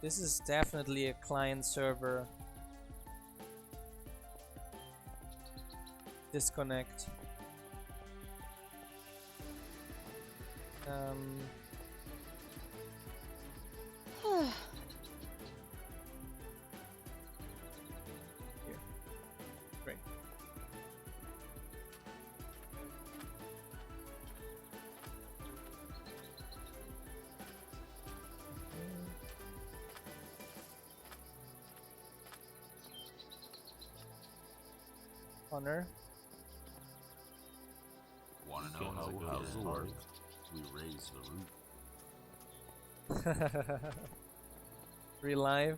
This is definitely a client server. Disconnect. Here. Great. Honor. Wanna know how good it works? We raise the roof. Relive.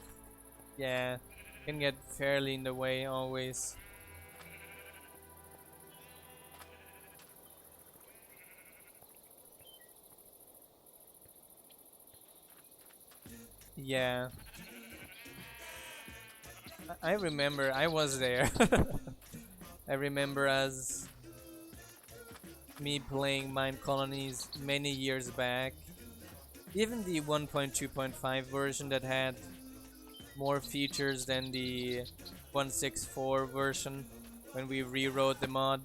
Yeah, can get fairly in the way always. Yeah. I remember, I was there. I remember as me playing Minecolonies many years back. Even the 1.2.5 version that had more features than the 1.6.4 version when we rewrote the mod.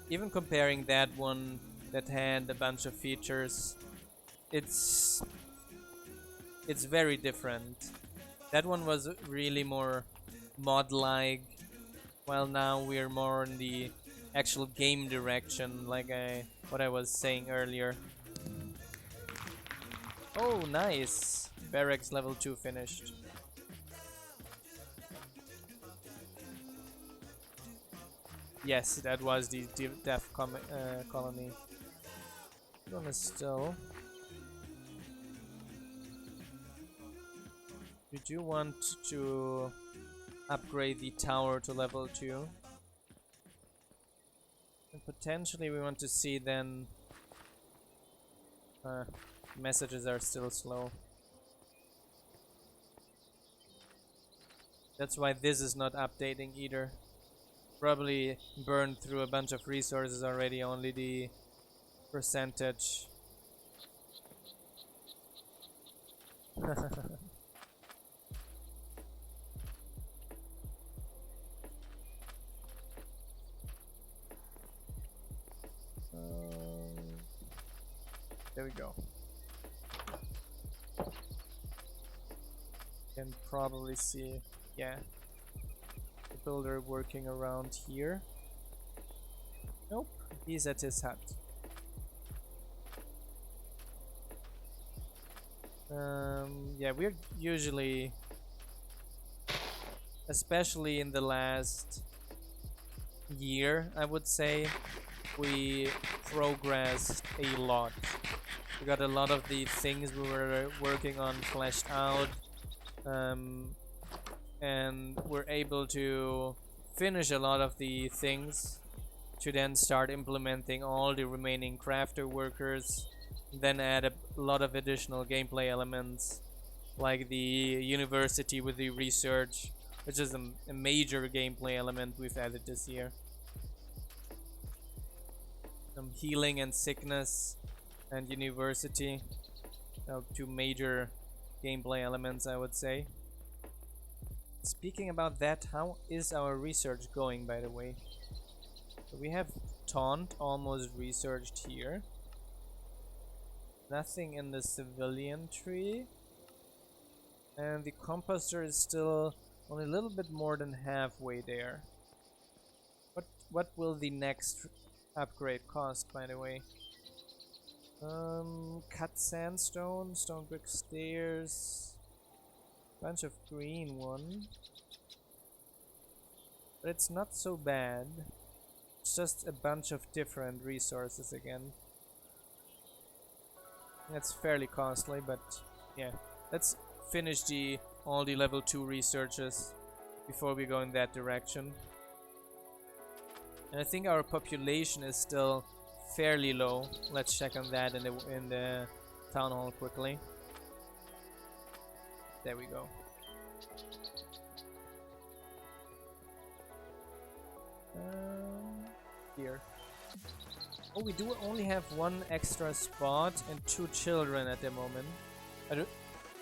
Even comparing that one that had a bunch of features, it's very different. That one was really more mod-like, while now we're more in the actual game direction, like what I was saying earlier. Oh, nice! Barracks level 2 finished. Yes, that was the death colony. One is still. We do want to upgrade the tower to level 2. And potentially we want to see then... messages are still slow. That's why this is not updating either. Probably burned through a bunch of resources already, only the percentage. There we go. Can probably see, yeah, the builder working around here. Nope, he's at his hut. Yeah, we're usually, especially in the last year, I would say, we progressed a lot. We got a lot of the things we were working on fleshed out, and we're able to finish a lot of the things to then start implementing all the remaining crafter workers, then add a lot of additional gameplay elements like the university with the research, which is a major gameplay element we've added this year. Healing and sickness and university, two major gameplay elements, I would say. Speaking about that, how is our research going, by the way? So we have Taunt almost researched here. Nothing in the civilian tree. And the composter is still only a little bit more than halfway there. What will the next upgrade cost, by the way? Cut sandstone, stone brick stairs, bunch of green one. But it's not so bad. It's just a bunch of different resources again. That's fairly costly, but yeah. Let's finish all the level 2 researches before we go in that direction. And I think our population is still fairly low. Let's check on that in the town hall quickly. There we go. Here. Oh, we do only have one extra spot and 2 children at the moment.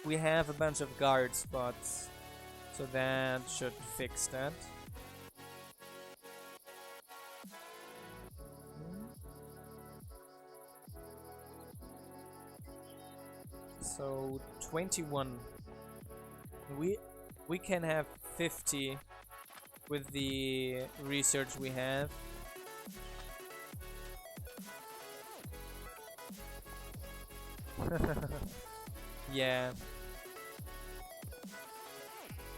We have a bunch of guard spots, so that should fix that. So 21. We can have 50 with the research we have. Yeah.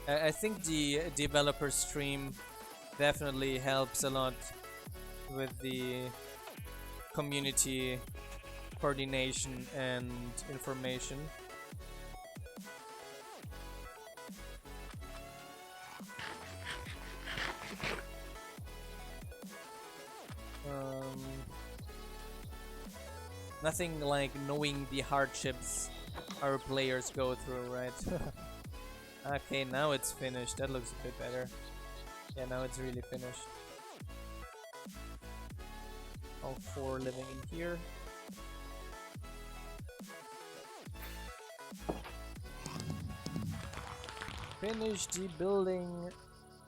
I think the developer stream definitely helps a lot with the community coordination and information. Nothing like knowing the hardships our players go through, right? Okay, now it's finished. That looks a bit better. Yeah, now it's really finished. All 4 living in here. Finish the building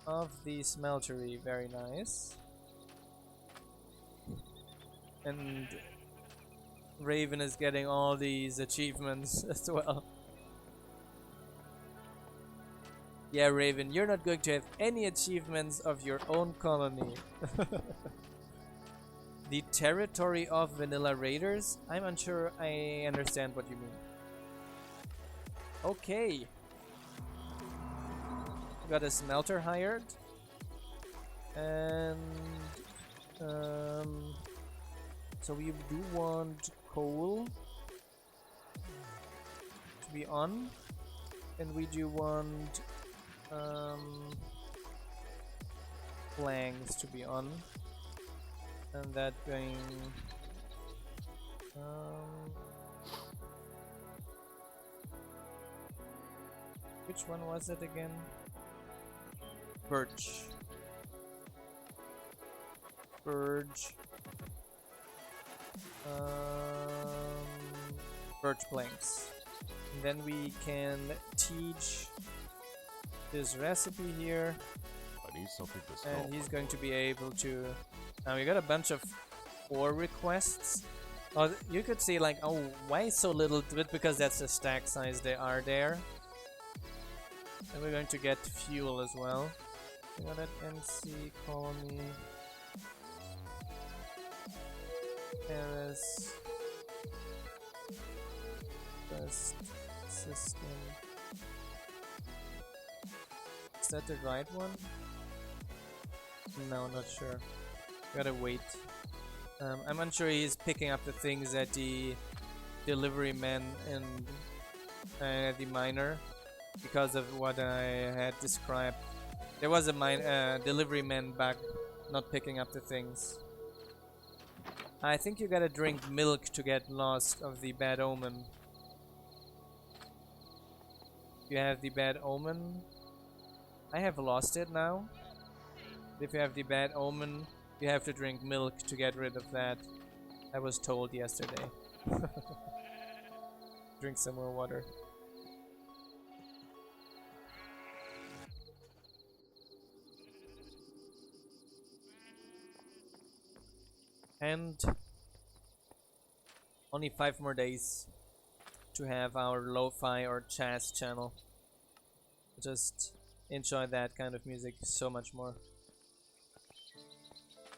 of the smeltery. Very nice. And Raven is getting all these achievements as well. Yeah, Raven, you're not going to have any achievements of your own colony. The territory of vanilla raiders? I'm unsure I understand what you mean. Okay. Got a smelter hired. And so we do want coal to be on, and we do want planks to be on, and that going which one was it again? birch. Birch. Birch planks. And then we can teach this recipe here. I need something to smell. And he's going to be able to... Now we got a bunch of ore requests. Oh, you could see like, oh, why so little? But because that's the stack size they are there. And we're going to get fuel as well. We got that MC colony. Paris. Best system. Is that the right one? No, not sure. Gotta wait. I'm unsure he's picking up the things at the delivery man and the miner because of what I had described. There was a delivery man bug not picking up the things. I think you gotta drink milk to get lost of the bad omen. You have the bad omen. I have lost it now. If you have the bad omen, you have to drink milk to get rid of that. I was told yesterday. Drink some more water. And only 5 more days to have our lo-fi or jazz channel. Just enjoy that kind of music so much more.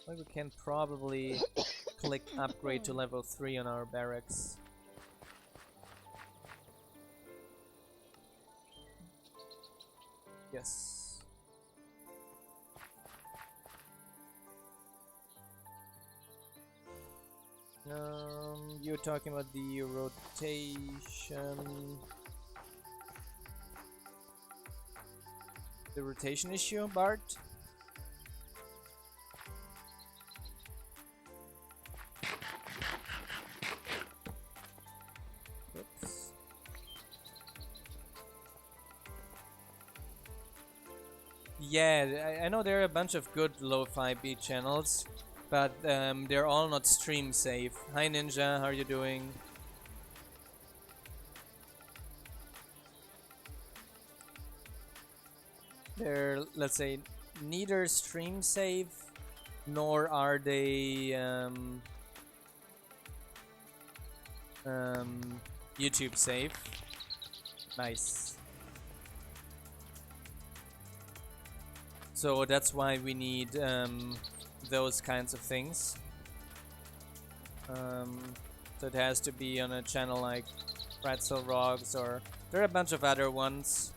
Well, we can probably click upgrade to level 3 on our barracks. Yes. You're talking about the rotation. The rotation issue, Bart? Oops. Yeah, I know there are a bunch of good lo-fi beat channels, but they're all not stream safe. Hi Ninja, how are you doing? They're, let's say, neither stream safe, nor are they YouTube safe. Nice. So that's why we need those kinds of things. So it has to be on a channel like Pretzel Rocks, or there are a bunch of other ones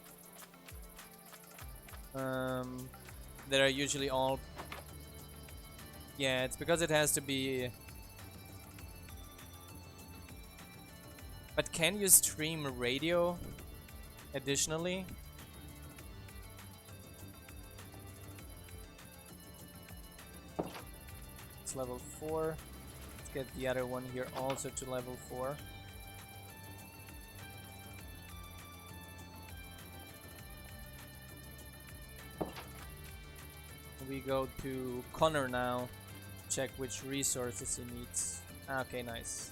that are usually all... Yeah, it's because it has to be... But can you stream radio additionally? It's level 4. Let's get the other one here also to level 4. We go to Connor now, check which resources he needs. Okay, nice.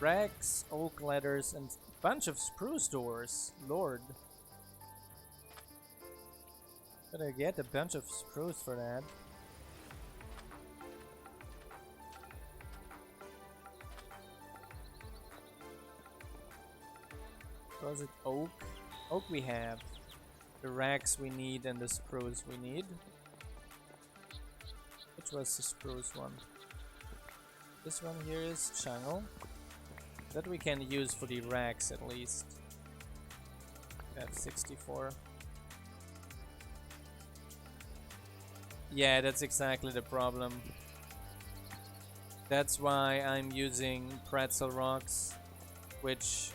Rags, oak ladders, and a bunch of spruce doors. Lord. Gotta get a bunch of spruce for that. Was it oak? Oak we have. The rags we need and the spruce we need. Which was the spruce one? This one here is channel. That we can use for the rags at least. That's 64. Yeah, that's exactly the problem. That's why I'm using Pretzel Rocks, which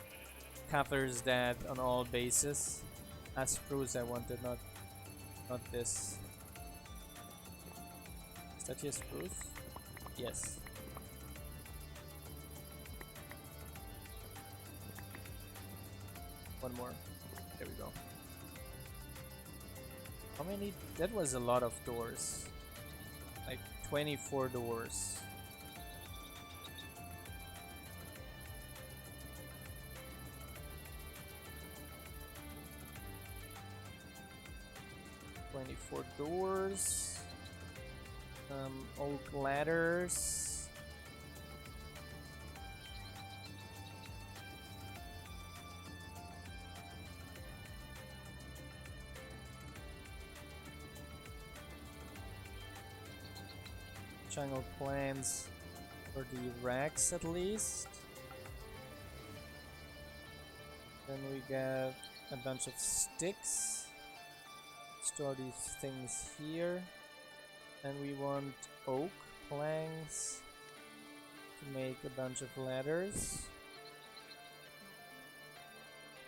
covers that on all bases. As spruce I wanted, not this. Is that your spruce? Yes. One more. There we go. How many? That was a lot of doors. Like 24 doors. Doors. Oak ladders. Jungle plants for the racks at least. Then we got a bunch of sticks. Store these things here. And we want oak planks to make a bunch of ladders.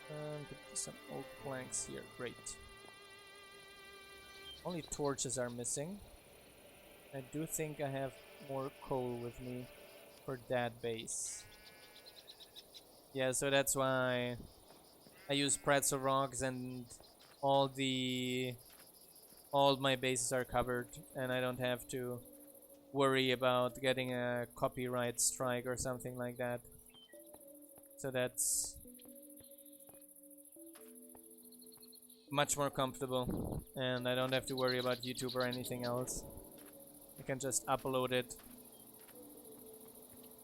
And put some oak planks here. Great. Only torches are missing. I do think I have more coal with me for that base. Yeah, so that's why I use pretzel rocks and all my bases are covered and I don't have to worry about getting a copyright strike or something like that. So that's much more comfortable and I don't have to worry about YouTube or anything else. I can just upload it.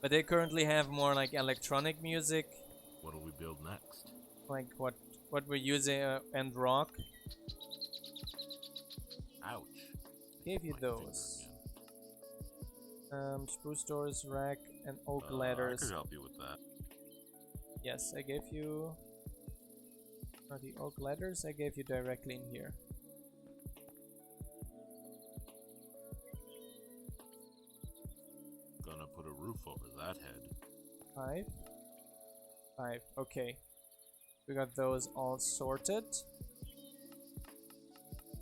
But they currently have more like electronic music. What'll we build next? Like what we're using and rock. Ouch. Gave you those. Spruce doors, rack, and oak ladders. I could help you with that. Yes, I gave you the oak ladders. I gave you directly in here. Gonna put a roof over that head. 5. Okay. We got those all sorted.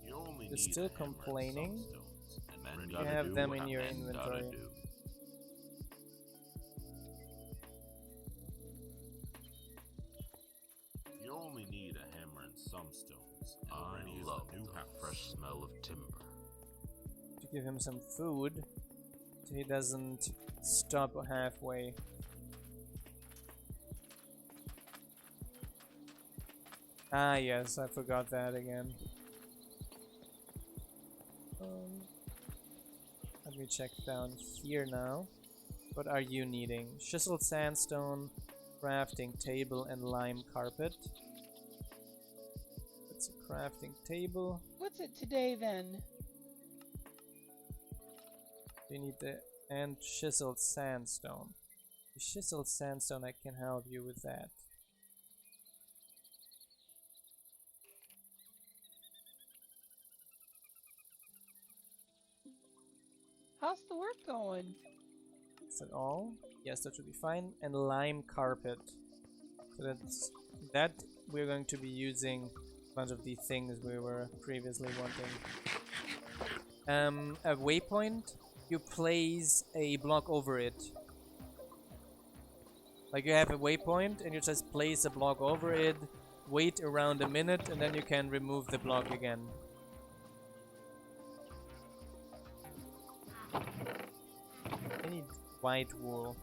You only You're need still a hammer and complaining. some stones, and men You gotta have do them what in your men gotta inventory. do. You only need a hammer and some stones. And I ready as love a new the house. fresh smell of timber. To give him some food so he doesn't stop halfway. Ah yes, I forgot that again. Let me check down here now. What are you needing? Chiseled sandstone, crafting table, and lime carpet. That's a crafting table. What's it today then? You need the and chiseled sandstone. The chiseled sandstone, I can help you with that. How's the work going? Is that all? Yes, that should be fine. And lime carpet. So that we're going to be using a bunch of the things we were previously wanting. A waypoint, you place a block over it. Like you have a waypoint and you just place a block over it, wait around a minute, and then you can remove the block again. I need white wool.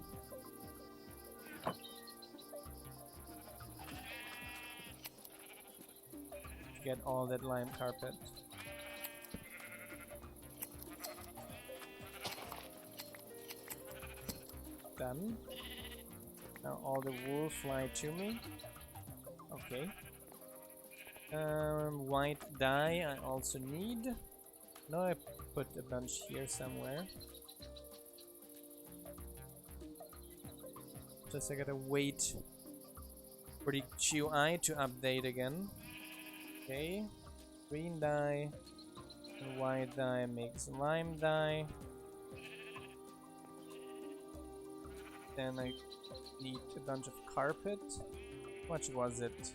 To get all that lime carpet. Done. Now all the wool fly to me. Okay. White dye I also need. Now I put a bunch here somewhere. Just I gotta wait for the GUI to update again. Okay. Green dye and white dye makes lime dye. Then I need a bunch of carpet. How much was it?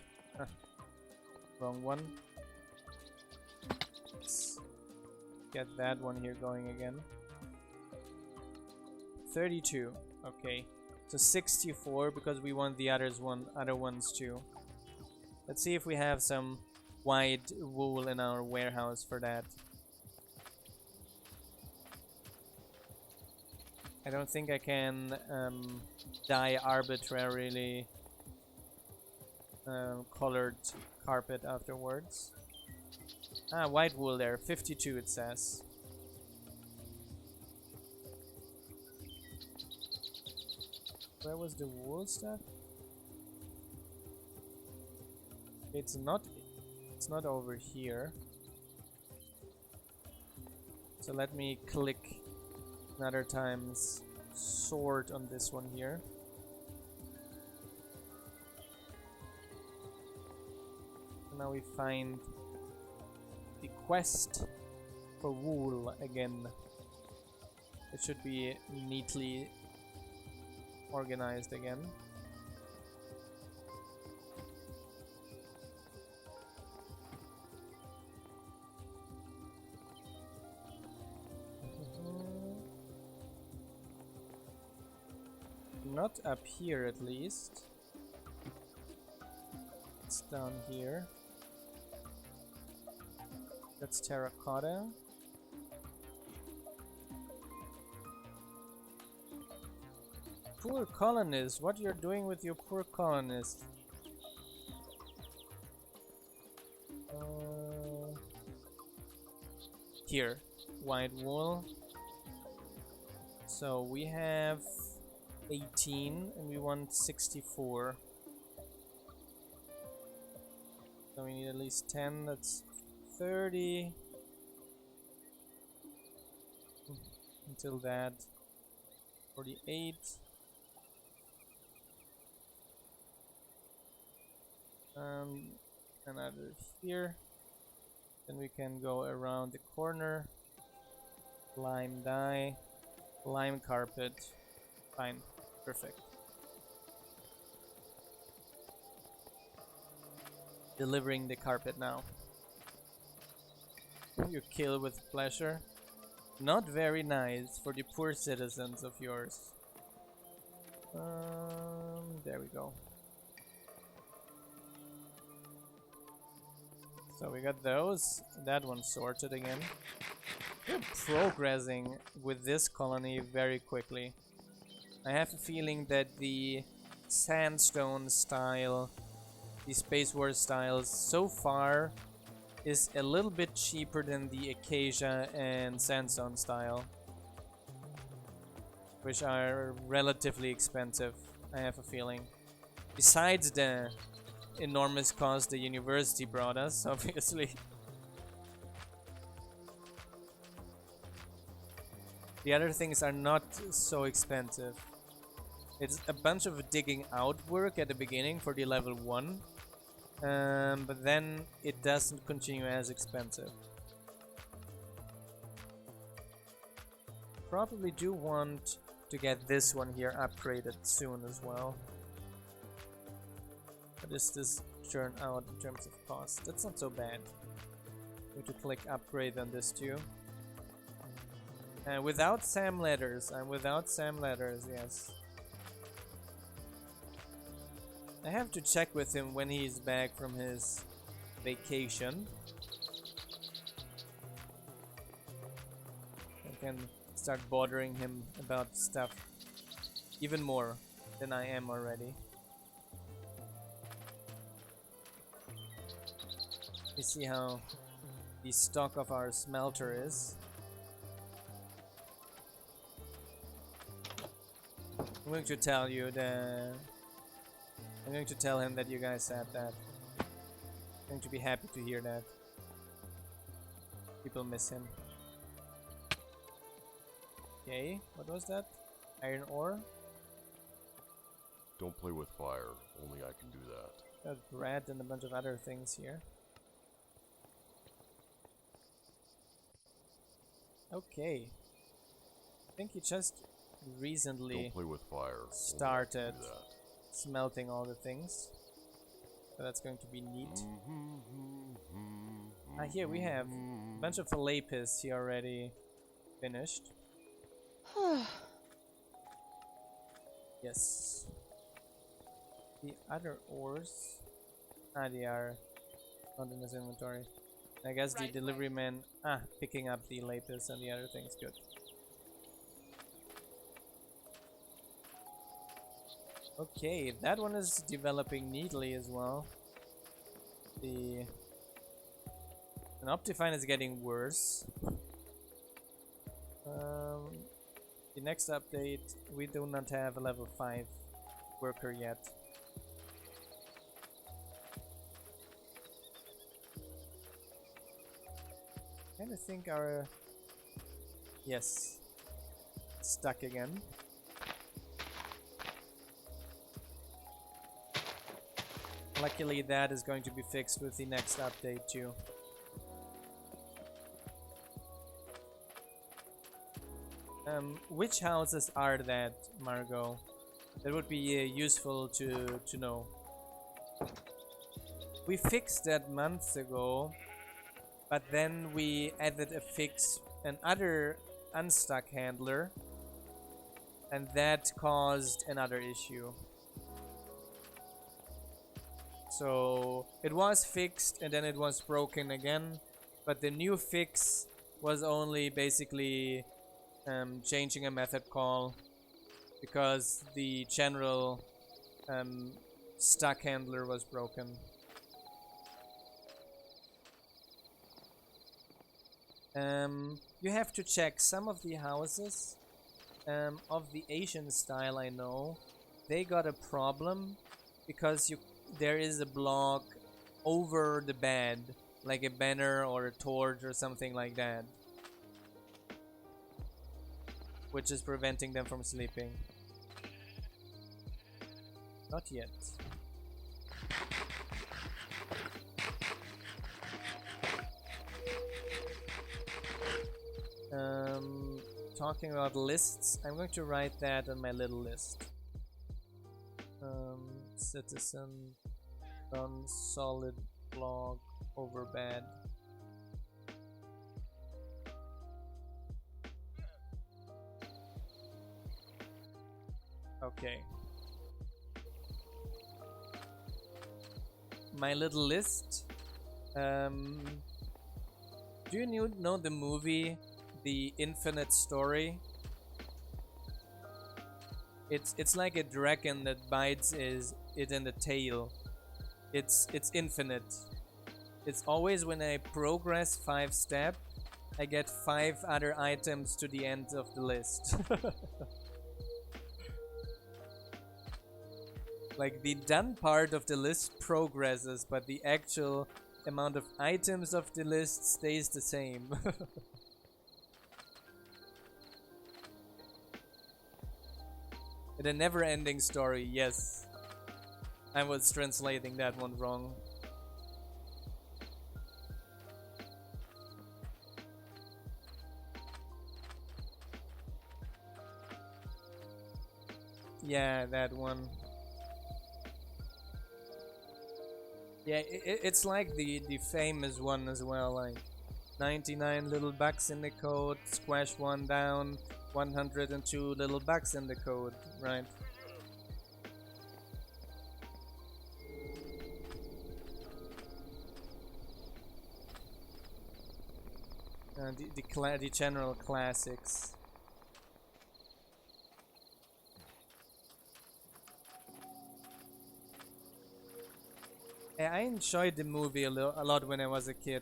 Wrong one. Let's get that one here going again. 32. Okay. So 64 because we want the other ones too. Let's see if we have some white wool in our warehouse for that. I don't think I can dye arbitrarily colored carpet afterwards. Ah, white wool there, 52 it says. Where was the wool stuff? It's not over here. So let me click another times sort on this one here. Now we find the quest for wool again. It should be neatly organized again. Not up here at least. It's down here. That's terracotta. Poor colonists, what you're doing with your poor colonists? Here, white wool. So we have 18 and we want 64. So we need at least 10, that's 30. Until that, 48. Another here. Then we can go around the corner. Lime dye, lime carpet. Fine, perfect. Delivering the carpet now. You kill with pleasure. Not very nice for the poor citizens of yours. There we go. So we got those. That one sorted again. We're progressing with this colony very quickly. I have a feeling that the sandstone style, the Space Wars styles so far is a little bit cheaper than the acacia and sandstone style, which are relatively expensive, I have a feeling. Besides the enormous cost the university brought us, obviously. The other things are not so expensive. It's a bunch of digging out work at the beginning for the level 1. But then it doesn't continue as expensive. Probably do want to get this one here upgraded soon as well. What does this turn out in terms of cost? That's not so bad. Need to click upgrade on this too. Without Sam letters, I'm without Sam letters, yes. I have to check with him when he's back from his vacation. I can start bothering him about stuff even more than I am already. We see how the stock of our smelter is. I'm going to tell you that I'm going to tell him that you guys said that. I'm going to be happy to hear that. People miss him. Okay, what was that? Iron ore? Don't play with fire, only I can do that. Got bread and a bunch of other things here. Okay. I think he just recently Don't play with fire, started only I can do that. smelting all the things. So that's going to be neat. Here we have a bunch of lapis here already finished. Yes. The other ores, they are Not in his inventory. I guess the Right delivery way. man, picking up the lapis and the other things, good. Okay, that one is developing neatly as well. The and Optifine is getting worse. The next update, we do not have a level 5 worker yet. I think our... Yes. Stuck again. Luckily that is going to be fixed with the next update too. Which houses are that, Margot? That would be useful to know. We fixed that months ago, but then we added another unstuck handler, and that caused another issue. So it was fixed and then it was broken again, but the new fix was only basically changing a method call because the general stuck handler was broken. You have to check some of the houses of the Asian style. I know they got a problem because there is a block over the bed, like a banner or a torch or something like that, which is preventing them from sleeping. Not yet. Talking about lists, I'm going to write that on my little list. Citizen on solid block over bed. Okay. My little list. Do you know the movie The Infinite Story? It's like a dragon that bites it in the tail. It's infinite. It's always when I progress 5 steps, I get 5 other items to the end of the list. Like the done part of the list progresses, but the actual amount of items of the list stays the same. The never-ending story, yes. I was translating that one wrong. Yeah, that one. Yeah, it's like the famous one as well, like 99 little bugs in the code, squash one down, 102 little bugs in the code, right? The general classics. Yeah, I enjoyed the movie a lot when I was a kid.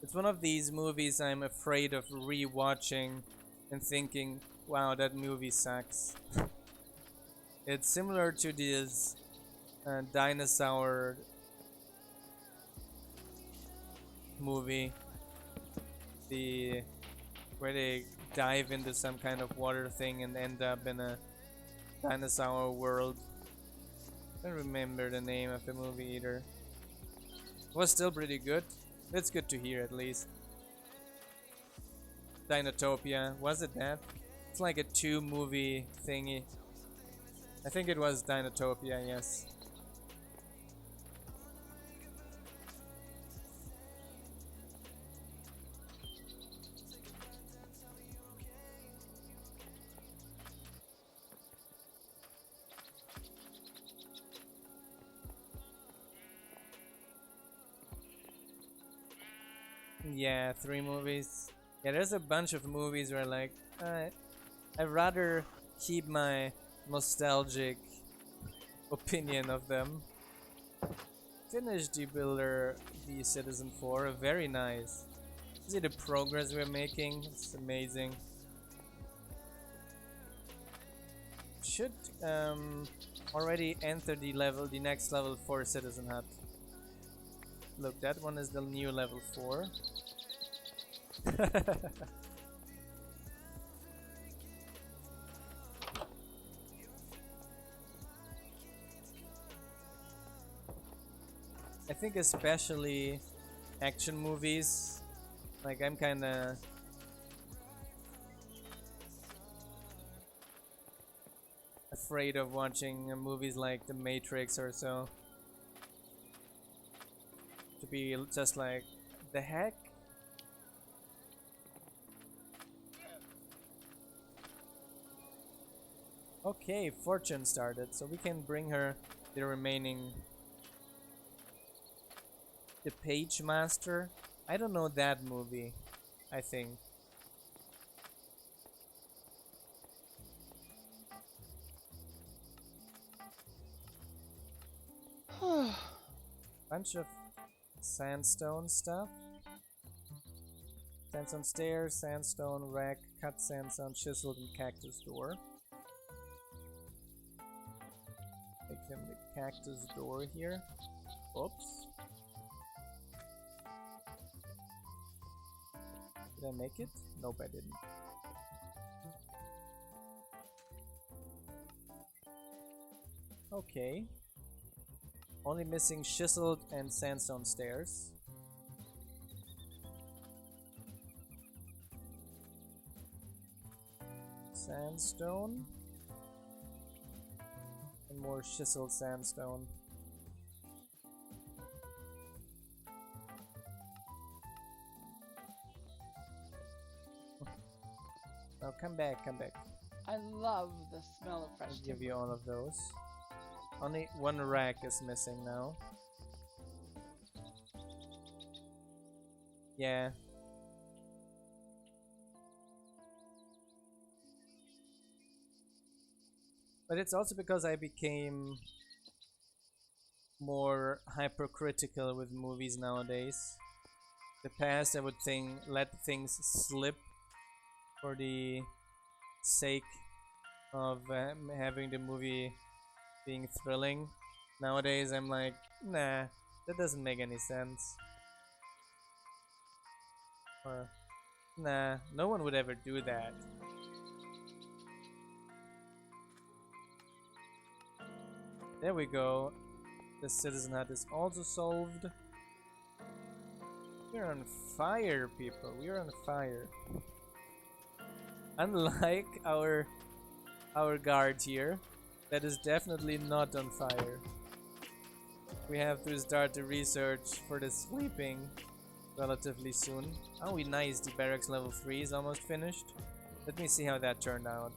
It's one of these movies I'm afraid of rewatching and thinking, wow, that movie sucks. It's similar to this dinosaur movie, where they dive into some kind of water thing and end up in a dinosaur world. I don't remember the name of the movie either. It was still pretty good. It's good to hear at least. Dinotopia, was it that? It's like a 2-movie thingy. I think it was Dinotopia, yes. Yeah, 3 movies. Yeah, there's a bunch of movies where like I'd rather keep my nostalgic opinion of them. Finished the Builder, the Citizen 4, very nice. See the progress we're making? It's amazing. Should already enter the next level for Citizen Hut. Look, that one is the new level 4. I think especially action movies, like I'm kinda afraid of watching movies like The Matrix or so. To be just like, the heck? Okay, Fortune started, so we can bring her the remaining... The Page Master? I don't know that movie, I think. Bunch of sandstone stuff. Sandstone stairs, sandstone rack, cut sandstone, chiseled and cactus door. Make him the cactus door here. Oops. Did I make it? Nope, I didn't. Okay. Only missing chiseled and sandstone stairs. Sandstone. And more chiseled sandstone. Now come back, come back. I love the smell of fresh I'll give you timber. all of those. Only one rack is missing now. Yeah. But it's also because I became more hypercritical with movies nowadays. In the past I would let things slip for the sake of having the movie being thrilling. Nowadays I'm like, nah, that doesn't make any sense. Or, nah, no one would ever do that. There we go. The Citizen Hut is also solved. We're on fire, people. We're on fire. Unlike our guard here, that is definitely not on fire. We have to start the research for the sleeping relatively soon. Oh, nice. The barracks level 3 is almost finished. Let me see how that turned out.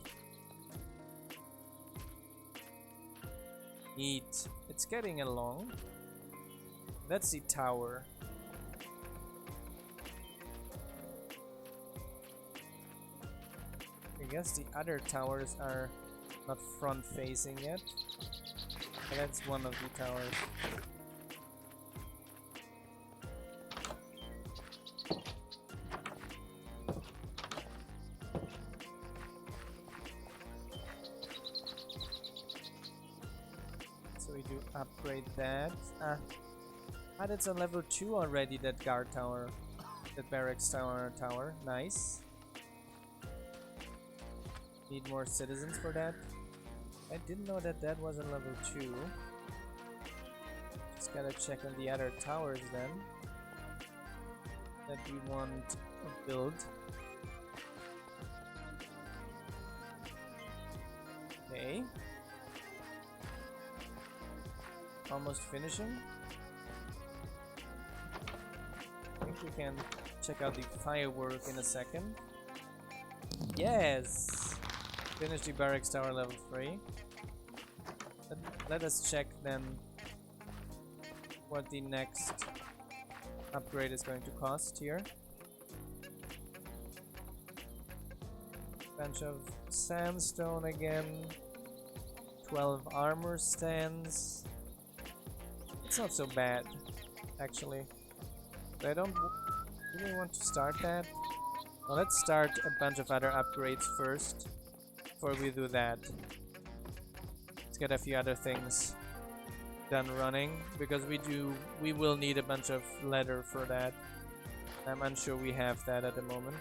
Neat. It's getting along. That's the tower. I guess the other towers are not front facing yet. But that's one of the towers. So we do upgrade that. That's on level 2 already, that guard tower. That barracks tower. Nice. Need more citizens for that. I didn't know that that was on level 2. Just gotta check on the other towers then. That we want to build. Okay. Almost finishing. I think we can check out the firework in a second. Yes! Finish the barracks tower level 3. Let us check then what the next upgrade is going to cost here. Bunch of sandstone again. 12 armor stands. It's not so bad, actually. But I don't really want to start that. Well, let's start a bunch of other upgrades first, before we do that. Let's get a few other things done running, because we will need a bunch of leather for that. I'm unsure we have that at the moment.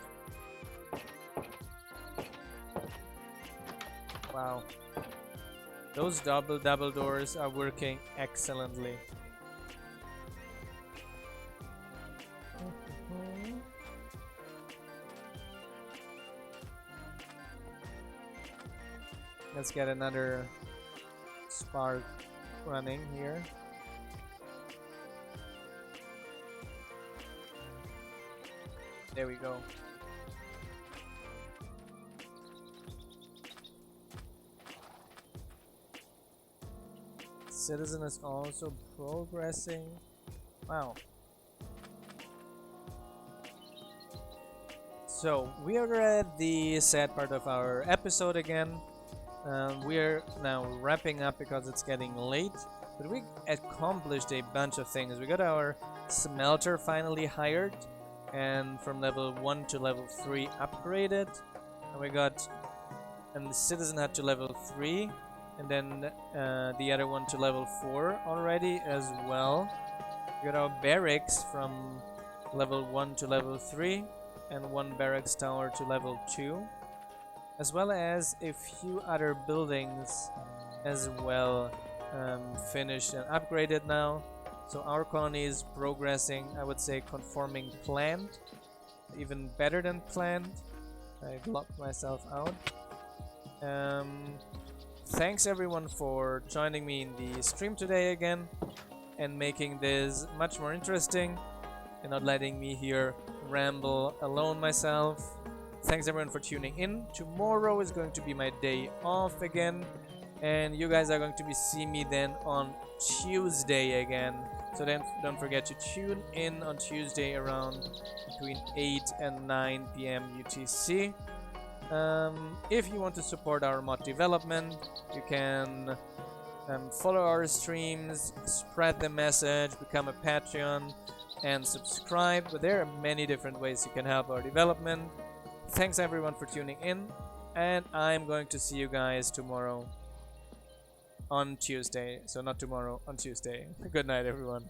Wow. Those double doors are working excellently. Let's get another spark running here. There we go. Citizen is also progressing. Wow. So we are at the sad part of our episode again. We're now wrapping up because it's getting late, but we accomplished a bunch of things. We got our smelter finally hired and from level 1 to level 3 upgraded, and we got, and the citizen had to level 3, and then the other one to level 4 already as well. We got our barracks from level 1 to level 3 and one barracks tower to level 2, as well as a few other buildings as well finished and upgraded now. So our colony is progressing, I would say, conforming planned, even better than planned. I locked myself out. Thanks everyone for joining me in the stream today again and making this much more interesting and not letting me here ramble alone myself. Thanks everyone for tuning in. Tomorrow is going to be my day off again, and you guys are going to be seeing me then on Tuesday again. So then don't forget to tune in on Tuesday around between 8 and 9 p.m. UTC. If you want to support our mod development, you can follow our streams, spread the message, become a Patreon, and subscribe. But there are many different ways you can help our development. Thanks everyone for tuning in, and I'm going to see you guys tomorrow on Tuesday. So not tomorrow, on Tuesday. Good night everyone.